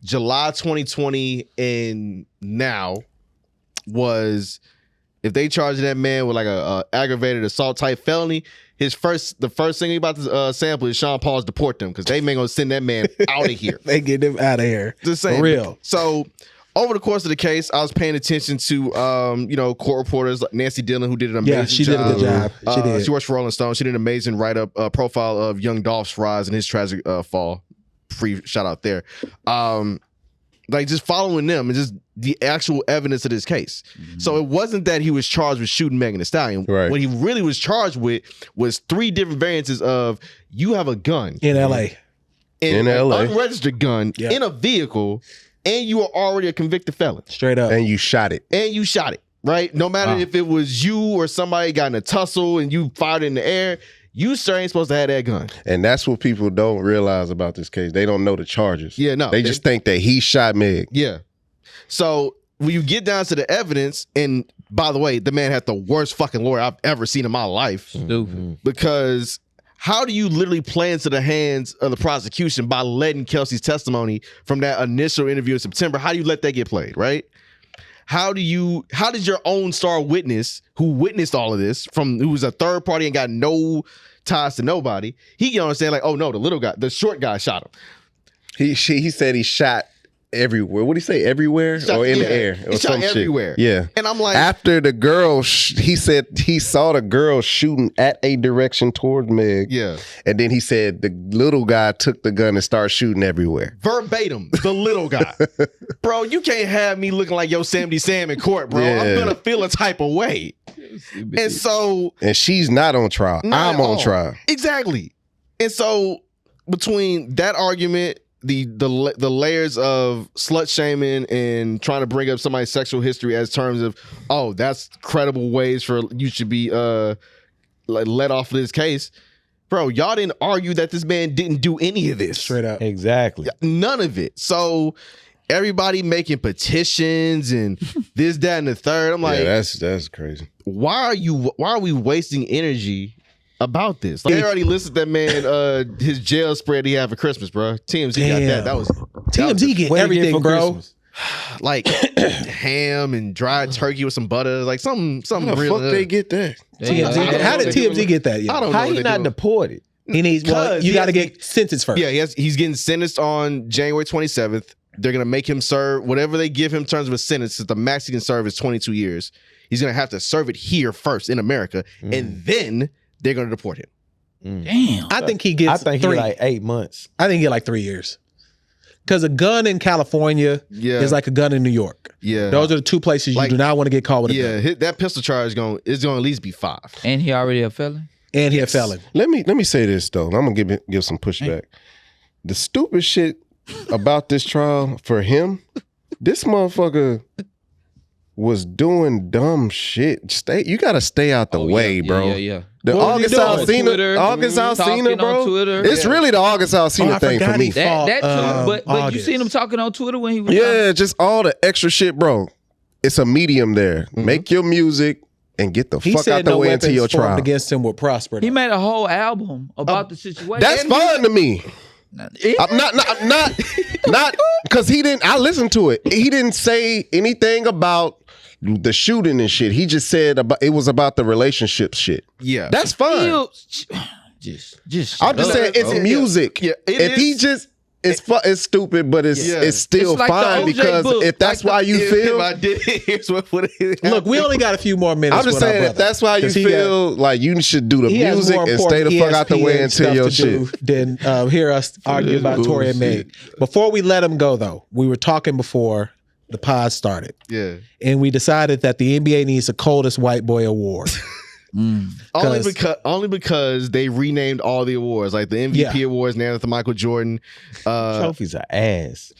E: July 2020 and now was, if they charge that man with like a aggravated assault type felony, the first thing he about to sample is Sean Paul's Deport Them, because they ain't gonna send that man out of here.
A: They get him out of here.
E: Just saying.
A: For real.
E: So over the course of the case, I was paying attention to court reporters like Nancy Dillon, who did an amazing job.
A: She did a good job. She did.
E: She works for Rolling Stone. She did an amazing write-up profile of Young Dolph's rise and his tragic fall. Free shout out there. Like just following them and just the actual evidence of this case. Mm-hmm. So it wasn't that he was charged with shooting Megan Thee Stallion.
F: Right.
E: What he really was charged with was 3 different variances of, you have a gun
A: in LA,
E: an unregistered gun in a vehicle, and you are already a convicted felon.
A: Straight up.
F: And you shot it.
E: Right? No matter if it was you or somebody got in a tussle and you fired in the air, you, sir, ain't supposed to have that gun.
F: And that's what people don't realize about this case. They don't know the charges.
E: Yeah, no.
F: They just think that he shot Meg.
E: Yeah. So when you get down to the evidence, and by the way, the man had the worst fucking lawyer I've ever seen in my life.
B: Stupid.
E: Because how do you literally play into the hands of the prosecution by letting Kelsey's testimony from that initial interview in September? How do you let that get played, right? How did your own star witness, who witnessed all of this, who was a third party and got no ties to nobody, he can understand like, oh no, the short guy shot him.
F: He said he shot everywhere. What did he say? Everywhere or in the air or
E: He shot
F: some shit.
E: everywhere.
F: Yeah.
E: And I'm like,
F: after the girl, he said he saw the girl shooting at a direction toward Meg.
E: yeah,
F: And then he said the little guy took the gun and started shooting everywhere.
E: verbatim, the little guy. Bro, you can't have me looking like Yosemite Sam in court, bro.
F: Yeah.
E: I'm gonna feel a type of way. And so
F: And she's not on trial.
E: Not
F: I'm
E: at
F: on
E: all.
F: trial.
E: Exactly. And so between that argument, the layers of slut shaming and trying to bring up somebody's sexual history as terms of, oh, that's credible ways for you should be let off of this case. Bro, y'all didn't argue that this man didn't do any of this.
A: Straight up.
D: Exactly.
E: None of it. So everybody making petitions and this, that, and the third. I'm like,
F: Yeah, that's crazy.
E: why are we wasting energy about this? Like, they already listed that man his jail spread he had for Christmas, bro. TMZ got that. That was
A: TMZ get
D: What do you
A: everything,
D: for
A: bro.
D: Christmas?
E: like ham and dried turkey with some butter, like something
F: How the
E: real.
F: fuck they get that?
A: TMZ. How did TMZ get that?
E: I
A: Yeah.
E: don't know.
D: How
E: what
D: he
E: they
D: not
E: do.
D: deported?
A: He needs. Well,
E: Because
A: you
E: he
A: got to
E: has-
A: get sentenced first.
E: Yeah, he's getting sentenced on January 27th. They're gonna make him serve whatever they give him in terms of a sentence. The max he can serve is 22 years. He's gonna have to serve it here first in America, and then they're gonna deport him.
B: Damn.
A: I think he gets.
D: I think
A: 3.
D: he like 8 months.
A: I think he get like 3 years. Because a gun in California
E: Yeah,
A: is like a gun in New York.
E: yeah,
A: Those are the two places you
E: Like-
A: do not want to get caught with a gun.
E: that pistol charge is gonna at least be 5.
B: And he already a felon?
A: And he a felon.
F: Let me say this though. I'm gonna give some pushback. The stupid shit about this trial for him, this motherfucker was doing dumb shit. You gotta stay out the way, bro.
B: Yeah.
F: The
A: What was he
F: August
A: doing?
F: Alsina,
B: Talking
F: bro.
B: on Twitter.
F: It's really the August Alsina
A: I
F: thing for
A: forgot
F: me.
A: he fought,
B: That too, but you
A: August.
B: seen him talking on Twitter when he was
F: Yeah, just all the extra shit, bro. It's a medium there. Make your music and get the
A: He
F: fuck
A: said
F: out the
A: no
F: way
A: weapons
F: into your
A: formed
F: trial.
A: against him would prosper.
B: He made a whole album about the situation.
F: That's fine to me. I'm not because he didn't. I listened to it. He didn't say anything about the shooting and shit. He just said it was about the relationship shit.
E: Yeah,
F: That's fine.
B: Just.
F: I'm just saying it's music.
E: Yeah, it
F: if he
E: is.
F: just it's stupid, but it's still
B: It's like the
F: fine
B: OJ
F: because
B: book.
F: if that's
B: Like
F: why you feel.
E: if I did, here's what
A: Look, we only got a few more minutes.
F: I'm just
A: with our
F: saying if
A: brother.
F: that's why you
A: 'Cause he
F: feel like you should do the
A: he has
F: music
A: more
F: and stay the
A: important
F: fuck out the way
A: ESPN
F: until
A: stuff
F: your
A: to
F: shit.
A: do than hear us argue about Tory and Meg. Before we let him go, though, we were talking before the pod started,
E: Yeah,
A: and we decided that the NBA needs a Coldest White Boy Award.
E: only because they renamed all the awards, like the MVP awards named after Michael Jordan.
D: Trophies are ass.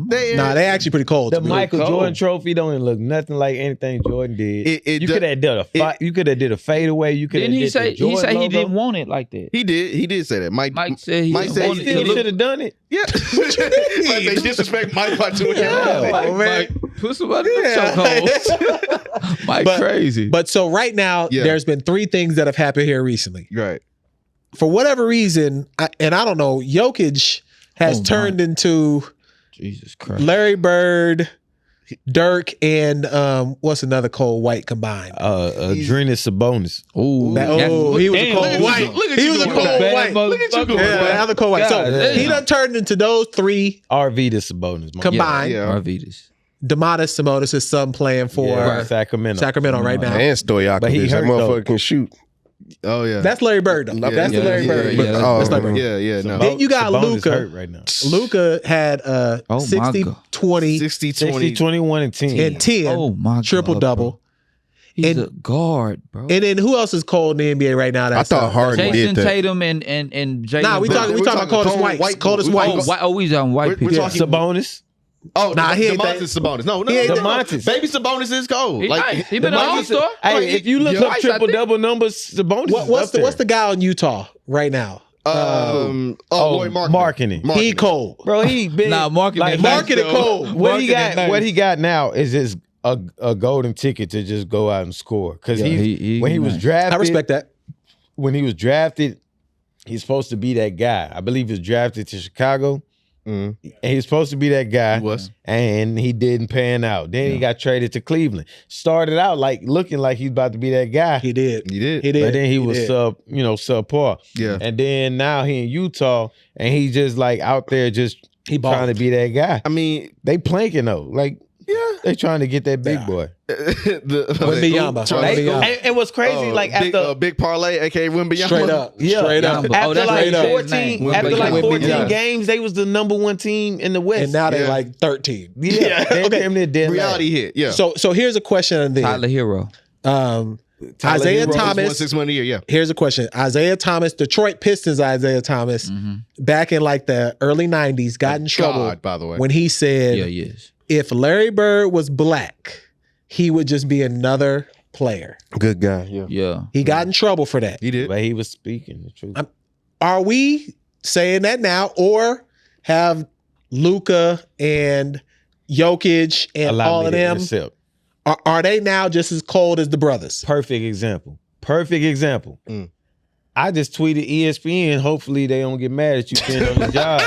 E: They
A: actually pretty cold.
D: The
A: to me.
D: Michael
B: cold.
D: Jordan trophy don't even look nothing like anything Jordan did.
E: It
D: you
E: do-
D: could have done you could have did a fadeaway. You could have
B: Didn't he
D: did
B: say
D: the Jordan
B: he
D: logo.
B: didn't want it like that?
E: He did say that. Mike
B: said he
E: Mike
B: didn't
E: said
B: want
E: he
B: it.
D: He
B: He
D: should have done it.
E: Yeah, like they disrespect Mike by doing that.
B: Mike, put somebody in the chokehold. Mike crazy.
A: But so right now, there's been 3 things that have happened here recently.
E: Right.
A: For whatever reason, and I don't know, Jokic has turned into
B: Jesus Christ.
A: Larry Bird, Dirk, and what's another cold white combined?
D: Adrenaline Sabonis.
A: He was a cold
B: Damn.
A: white.
B: Look at
A: He
B: you
A: was a
B: going
A: cold
B: bad
A: white.
B: motherfucker.
A: Look at you going. Yeah, another cold white. So
B: God
A: he
B: damn.
A: done turned into those 3
D: RV to Sabonis.
A: combined.
E: Yeah.
B: Arvidas.
A: Demonis Sabonis' son playing for
D: Sacramento.
A: right now.
F: And Stojakovic,
D: But he
F: that
D: hurt,
F: motherfucker
D: though.
F: can shoot.
E: Oh yeah.
A: That's Larry Bird, though. That's the Larry Bird. That's Larry Bird.
E: Yeah. No.
A: Then you got
D: Sabonis
A: Luka.
D: hurt right now.
A: Luka had
B: my
A: 60,
B: God.
A: 20,
E: 60,
D: 60, 21, and 10.
A: and 10.
B: Oh my
A: triple
B: God,
A: double.
B: bro. He's
A: And-
B: a guard, bro.
A: And then who else is cold in the NBA right now?
F: I
A: That's
F: thought Harden
B: Jason
F: did that.
B: Tatum and Jalen.
A: Nah, we talking about Coldest White. Coldest White.
B: He's on white
E: We're
B: people.
E: talking-
D: Sabonis.
E: Oh,
A: Nah, he ain't
E: DeMontis Sabonis. No,
A: He ain't
D: DeMontis.
E: Baby Sabonis is cold.
B: He nice. He been an all-star.
D: Hey, if you look up
B: Twice, I
D: triple
B: think.
D: double numbers, Sabonis
A: What's the guy in Utah right now?
E: Lloyd
D: marketing.
A: He cold.
D: Bro, he been
B: marketing.
A: Marketing cold.
D: What he got now is just a golden ticket to just go out and score. Because when he was drafted,
A: I respect that.
D: When he was drafted, he's supposed to be that guy. I believe he was drafted to Chicago. And he was supposed to be that guy.
E: He was.
D: And he didn't pan out. Then he got traded to Cleveland. Started out looking like he's about to be that guy.
A: He did.
E: did.
D: But then he was subpar.
E: Yeah.
D: And then now he in Utah and he just like out there just
A: He
D: trying to be that guy.
C: I mean,
D: they planking though. Like,
C: yeah,
D: they trying to get that big boy.
A: And
D: what's crazy, like after
C: big parlay, aka Wembanyama.
A: Straight up.
D: After like 14
A: up.
D: games, they was the number 1 team in the West.
A: And now they're like 13.
D: Yeah. Okay.
C: Reality hit. Yeah.
A: So here's a question then.
B: Tyler Hero.
A: Isaiah Thomas.
C: $6 million a year. Yeah.
A: Here's a question. Isaiah Thomas, Detroit Pistons Isaiah Thomas, back in like the early 90s, got in trouble
C: by the way.
A: when he said, if Larry Bird was black, he would just be another player.
F: Good guy.
B: Yeah.
A: He got in trouble for that.
C: He did.
D: But he was speaking the truth.
A: Are we saying that now, or have Luka and Jokic and all of them? Are they now just as cold as the brothers?
D: Perfect example. I just tweeted ESPN. Hopefully they don't get mad at you being on the job.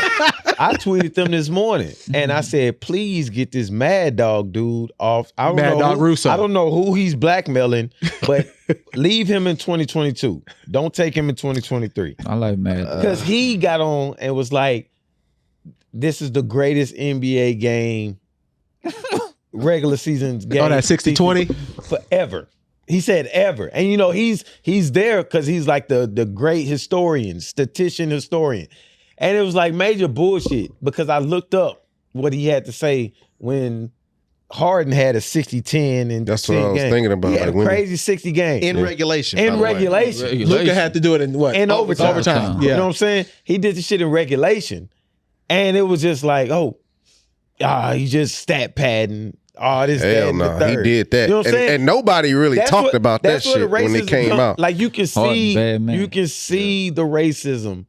D: I tweeted them this morning and I said, please get this Mad Dog dude off.
A: Mad Dog Russo.
D: I don't know who he's blackmailing, but leave him in 2022. Don't take him in 2023.
B: I like Mad Dog.
D: Because he got on and was like, this is the greatest NBA game, regular season game.
A: Oh, that 60-20?
D: Forever. He said ever. And you know, he's there because he's like the great historian, statistician historian. And it was like major bullshit because I looked up what he had to say when Harden had a 60-10 and
F: that's what I was thinking about.
D: He had a crazy 60 game.
C: In regulation.
D: In regulation.
A: Luka had to do it in what?
D: In overtime.
A: Yeah.
D: You know what I'm saying? He did the shit in regulation. And it was just like, he just stat padding. Oh, this
F: hell no, he did that.
D: You know what I'm saying?
F: And nobody really talked about that shit when it came out.
D: Like you can see the racism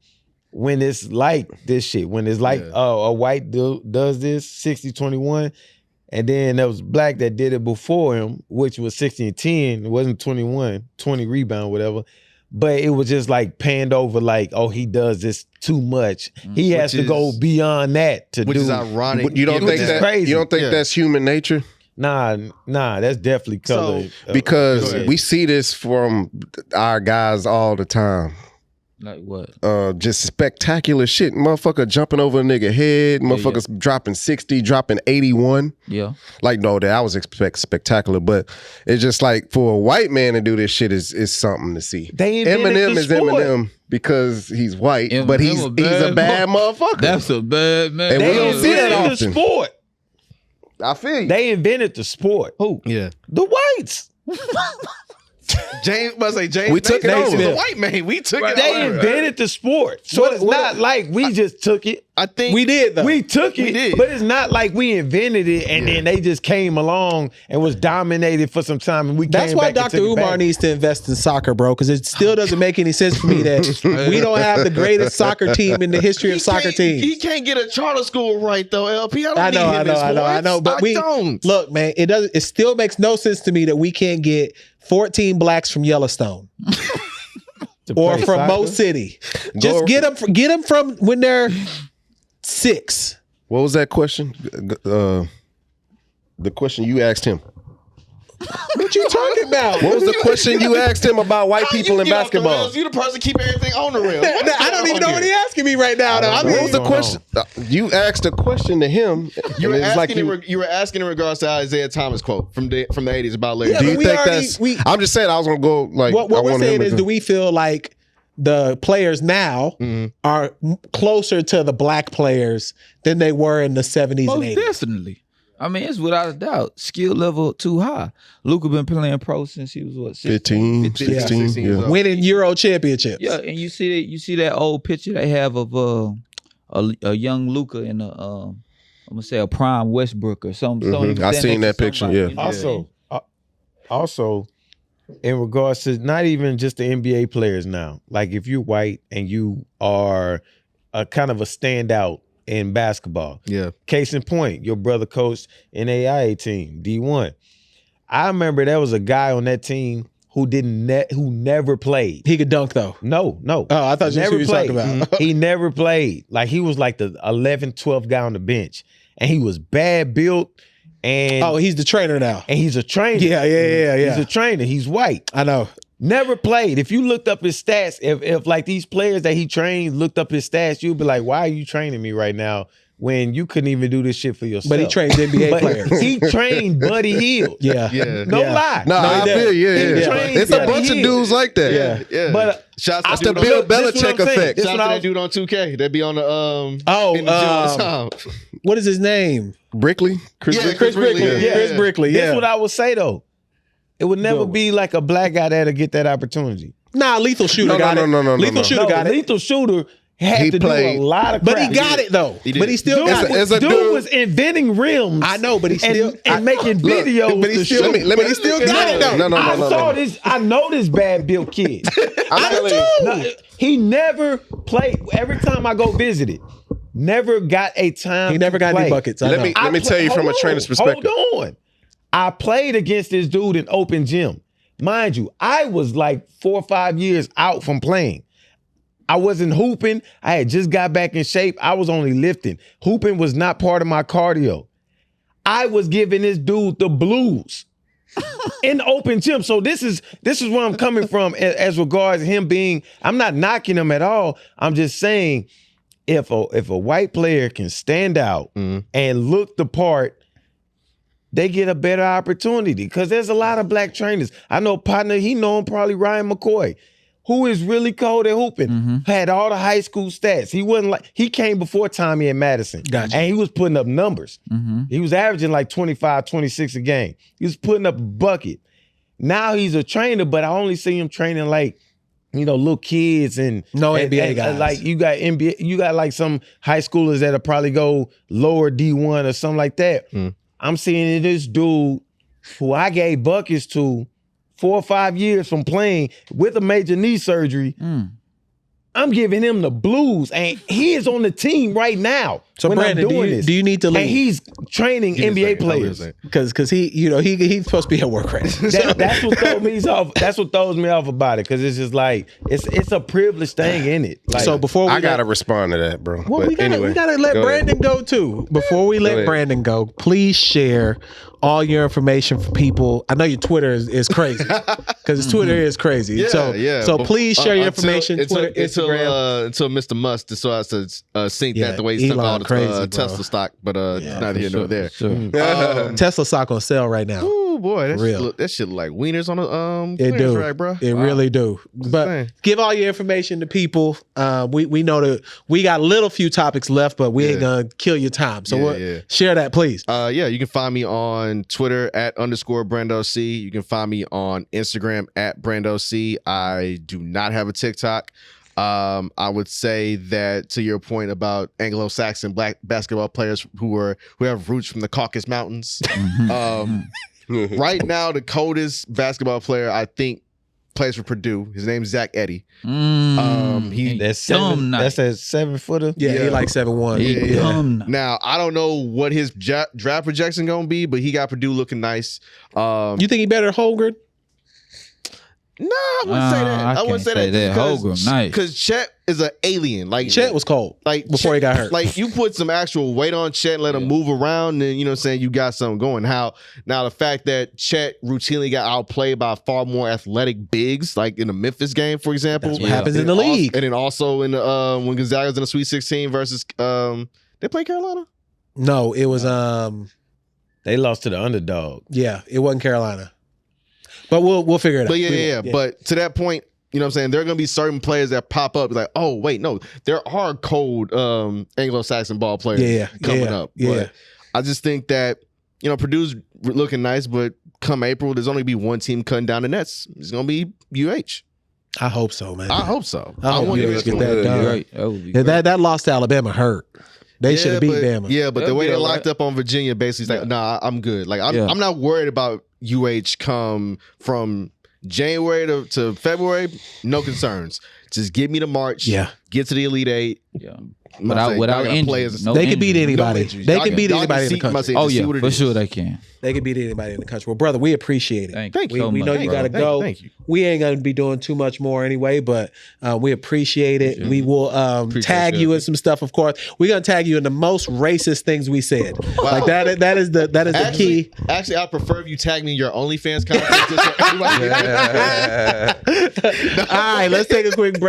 D: when it's like this shit. When it's like, a white dude does this 60-21, and then there was black that did it before him, which was 60-10. It wasn't 21, 20 rebound, whatever. But it was just like panned over, like, oh, he does this too much. He has to go beyond that to do.
C: Which is ironic.
F: You don't think that?
D: Crazy.
F: You don't think that's human nature?
D: Nah, that's definitely color.
F: Because we see this from our guys all the time.
B: Like what?
F: Just spectacular shit. Motherfucker jumping over a nigga head. Motherfuckers dropping 60, dropping 81.
B: Yeah.
F: Like, no, that I was spectacular. But it's just like for a white man to do this shit is something to see. Eminem is Eminem because he's white, but he's a bad motherfucker.
B: That's a bad man.
F: And we don't see that often.
D: The sport.
F: I feel you.
D: They invented the sport.
B: Who?
C: Yeah.
D: The whites.
C: James must say James.
F: We took it over.
C: The white man. We took it.
D: They invented the sport, so it's not like we just took it.
C: I think
A: we did though.
D: We took it, but it's not like we invented it and then they just came along and was dominated for some time. And
A: that's why Dr. Umar needs to invest in soccer, bro, because it still doesn't make any sense for me that we don't have the greatest soccer team in the history of soccer teams.
C: He can't get a charter school right though, LP. I know. But we don't.
A: Look, man, it doesn't. It still makes no sense to me that we can't get 14 blacks from Yellowstone or from Mo City. Just get them from when they're 6.
F: What was that question? The question you asked him.
A: What you talking about?
F: What was the question you asked him about white people in basketball?
C: You the person keep everything on the rails.
A: I don't even know what he's asking me right now.
F: What was the question? You asked a question to him.
C: You were asking in regards to Isaiah Thomas quote from the 80s about Larry.
F: Do you think that's? I'm just saying I was gonna go like.
A: What we're saying is, do we feel like the players now are closer to the black players than they were in the 70s and 80s?
B: Definitely. I mean, it's without a doubt. Skill level too high. Luka been playing pro since he was what,
F: 15, 16
A: yeah. Winning Euro championships.
B: Yeah, and you see that old picture they have of a young Luka in I'm gonna say a prime Westbrook or something.
F: I seen that picture. Yeah.
B: You know?
D: Also, in regards to not even just the NBA players now, like if you're white and you are a kind of a standout in basketball.
C: Yeah.
D: Case in point, your brother coached an AIA team, D1. I remember there was a guy on that team who who never played.
A: He could dunk though.
D: No.
A: Oh, I thought you were talking about.
D: He never played. Like he was like the 11th, 12th guy on the bench. And he was bad built. And
A: he's the trainer now.
D: And he's a trainer.
A: Yeah.
D: He's a trainer. He's white.
A: I know.
D: Never played. If you looked up his stats, if like these players that he trained looked up his stats, you'd be like, why are you training me right now when you couldn't even do this shit for yourself.
A: But he trains NBA
D: But
A: players.
D: He trained Buddy Hield.
A: Yeah.
D: No lie.
F: No, I feel you. Yeah.
D: trained
F: It's a
D: Buddy
F: bunch of
D: Hield.
F: dudes like that.
E: Yeah.
D: But
E: Shouts
F: It's
E: to
F: the
E: dude
F: Bill
E: on-
D: this is what
F: Belichick
D: I'm saying.
F: effect.
D: This
E: Shout
D: what
E: out
D: I
E: to that dude on 2K. They be on the
A: Oh,
E: in the gym all the time.
A: what is his name?
F: Brickley? Chris
E: Yeah,
F: Brickley?
E: Chris Brickley.
A: Yeah. Chris Brickley.
D: This
A: Yeah.
D: what I would say though. It would never
A: Go.
D: be like a black guy there to get that opportunity.
A: Nah, Lethal Shooter
F: No,
A: got
F: no,
A: it.
F: no, no, no,
A: Lethal
F: no.
A: Shooter
D: No,
A: got it.
D: Lethal Shooter had
F: He
D: to
F: played-
D: do a lot of
A: But
D: crap.
A: he got it though.
E: He did.
A: But he still
D: Dude,
A: got it.
F: It's a
D: dude
F: dude-
D: was inventing rims.
A: I know, but he still
D: and making videos.
A: but he
D: to
A: still
D: show-
F: Let me-
A: but he still got it though.
F: No.
D: I saw this. I know this bad built kid.
F: I'm telling you.
D: No, he never played. Every time I go visit it, never got a time.
A: He never
D: to
A: got
D: play.
A: any buckets. I
F: Let
A: know.
F: me tell you from a trainer's perspective.
D: Hold on. I played against this dude in open gym. Mind you, I was like 4 or 5 years out from playing. I wasn't hooping. I had just got back in shape. I was only lifting. Hooping was not part of my cardio. I was giving this dude the blues in the open gym. So this is where I'm coming from as regards him being. I'm not knocking him at all. I'm just saying if a white player can stand out and look the part, they get a better opportunity because there's a lot of black trainers. I know a partner, he know him, probably Ryan McCoy, who is really cold at hooping, had all the high school stats. He came before Tommy and Madison.
A: Gotcha.
D: And he was putting up numbers. He was averaging like 25, 26 a game. He was putting up a bucket. Now he's a trainer, but I only see him training like, little kids and
A: NBA guys.
D: Like you got NBA, you got like some high schoolers that'll probably go lower D1 or something like that. I'm seeing this dude who I gave buckets to 4 or 5 years from playing with a major knee surgery. I'm giving him the blues, and he is on the team right now.
A: So
D: when
A: Brandon,
D: I'm doing
A: do
D: this.
A: you need to leave?
D: And he's training NBA players.
A: Because he's supposed to be at work right now.
D: That's what throws me off. That's what throws me off about it, because it's just like it's a privileged thing in it. Like,
A: So before we
F: I gotta respond to that, bro.
A: Well,
F: But
A: we gotta
F: anyway,
A: let
F: go ahead.
A: Brandon go too. Before we let
F: ahead.
A: Brandon go, please share all your information for people. I know your Twitter is crazy because his Twitter is crazy. So please share your information. Twitter, Instagram.
E: Until Mr. Musk decides to sink
A: Yeah,
E: that the way he took
A: Elon
E: all the
A: crazy, bro.
E: Tesla stock, but not here nor there.
A: Tesla stock on sale right now.
E: Oh boy,
A: Real.
E: that shit look like wieners on a
A: It
E: clearance
A: do.
E: rack, bro.
A: It really do. But
E: saying.
A: give all your information to people. We know that we got little few topics left, but we ain't gonna kill your time. So share that, please.
E: You can find me on Twitter at _BrandoC. You can find me on Instagram at BrandoC. I do not have a TikTok. I would say that to your point about Anglo-Saxon black basketball players who have roots from the Caucasus Mountains. Right now, the coldest basketball player I think plays for Purdue. His name's Zach Eddy.
D: that's
B: dumb night.
D: that's that 7 footer.
A: Yeah, he like 7'1".
B: Dumb night.
E: Now I don't know what his draft projection gonna be, but he got Purdue looking nice.
A: You think he better than Holmgren?
E: No, I wouldn't say that. I wouldn't say that.
B: Holmgren, nice.
E: Because Chet is an alien. Like
A: Chet was cold before he got hurt.
E: Like you put some actual weight on Chet and let him move around, and you know what I'm saying, you got something going. Now the fact that Chet routinely got outplayed by far more athletic bigs, like in the Memphis game, for example.
A: That's what happens in
E: And
A: the
E: also-
A: league.
E: and then also in the when Gonzaga was in the Sweet 16 versus they play Carolina?
A: No, it was
D: They lost to the underdog.
A: yeah, it wasn't Carolina. But we'll figure it out.
E: But yeah. But to that point, you know what I'm saying, there are going to be certain players that pop up like, oh, wait, no, there are cold Anglo-Saxon ball players coming up. But I just think that, you know, Purdue's looking nice, but come April, there's only be one team cutting down the nets. It's going to be UH.
A: I hope so, man.
E: I hope so.
A: I hope
E: want
A: UH
E: UH
A: get
E: to
A: that
E: win.
A: done.
B: Right. That would be great.
A: That loss to Alabama hurt. They should have beat Bama.
E: Yeah, but the
B: That'll
E: way
B: be
E: they
B: all
E: locked
B: right.
E: up on Virginia, basically, it's like, nah, I'm good. Like, I'm not worried about UH come from January to February. No concerns. Just give me the March.
A: Yeah.
E: Get to the Elite Eight.
B: Yeah. Without injury. No
A: They can beat
B: injury.
A: anybody.
E: injuries.
A: They
E: Y'all
A: can beat
E: y'all
A: anybody in the
E: see-
A: country.
E: must say,
B: Oh
E: just see
B: yeah,
E: what it
B: for
E: is.
B: sure they can.
A: They can beat anybody in the country. Well, brother, we appreciate it.
B: Thank
E: you
A: We
B: so
A: know
B: much,
A: you
B: bro.
A: got to go.
E: Thank you.
A: We ain't going to be doing too much more anyway, but we appreciate it. We will tag you in some stuff, of course. We're going to tag you in the most racist things we said. Like that is the key.
E: Actually, I prefer if you tag me in your OnlyFans content. Just so everybody
A: All right, let's take a quick break.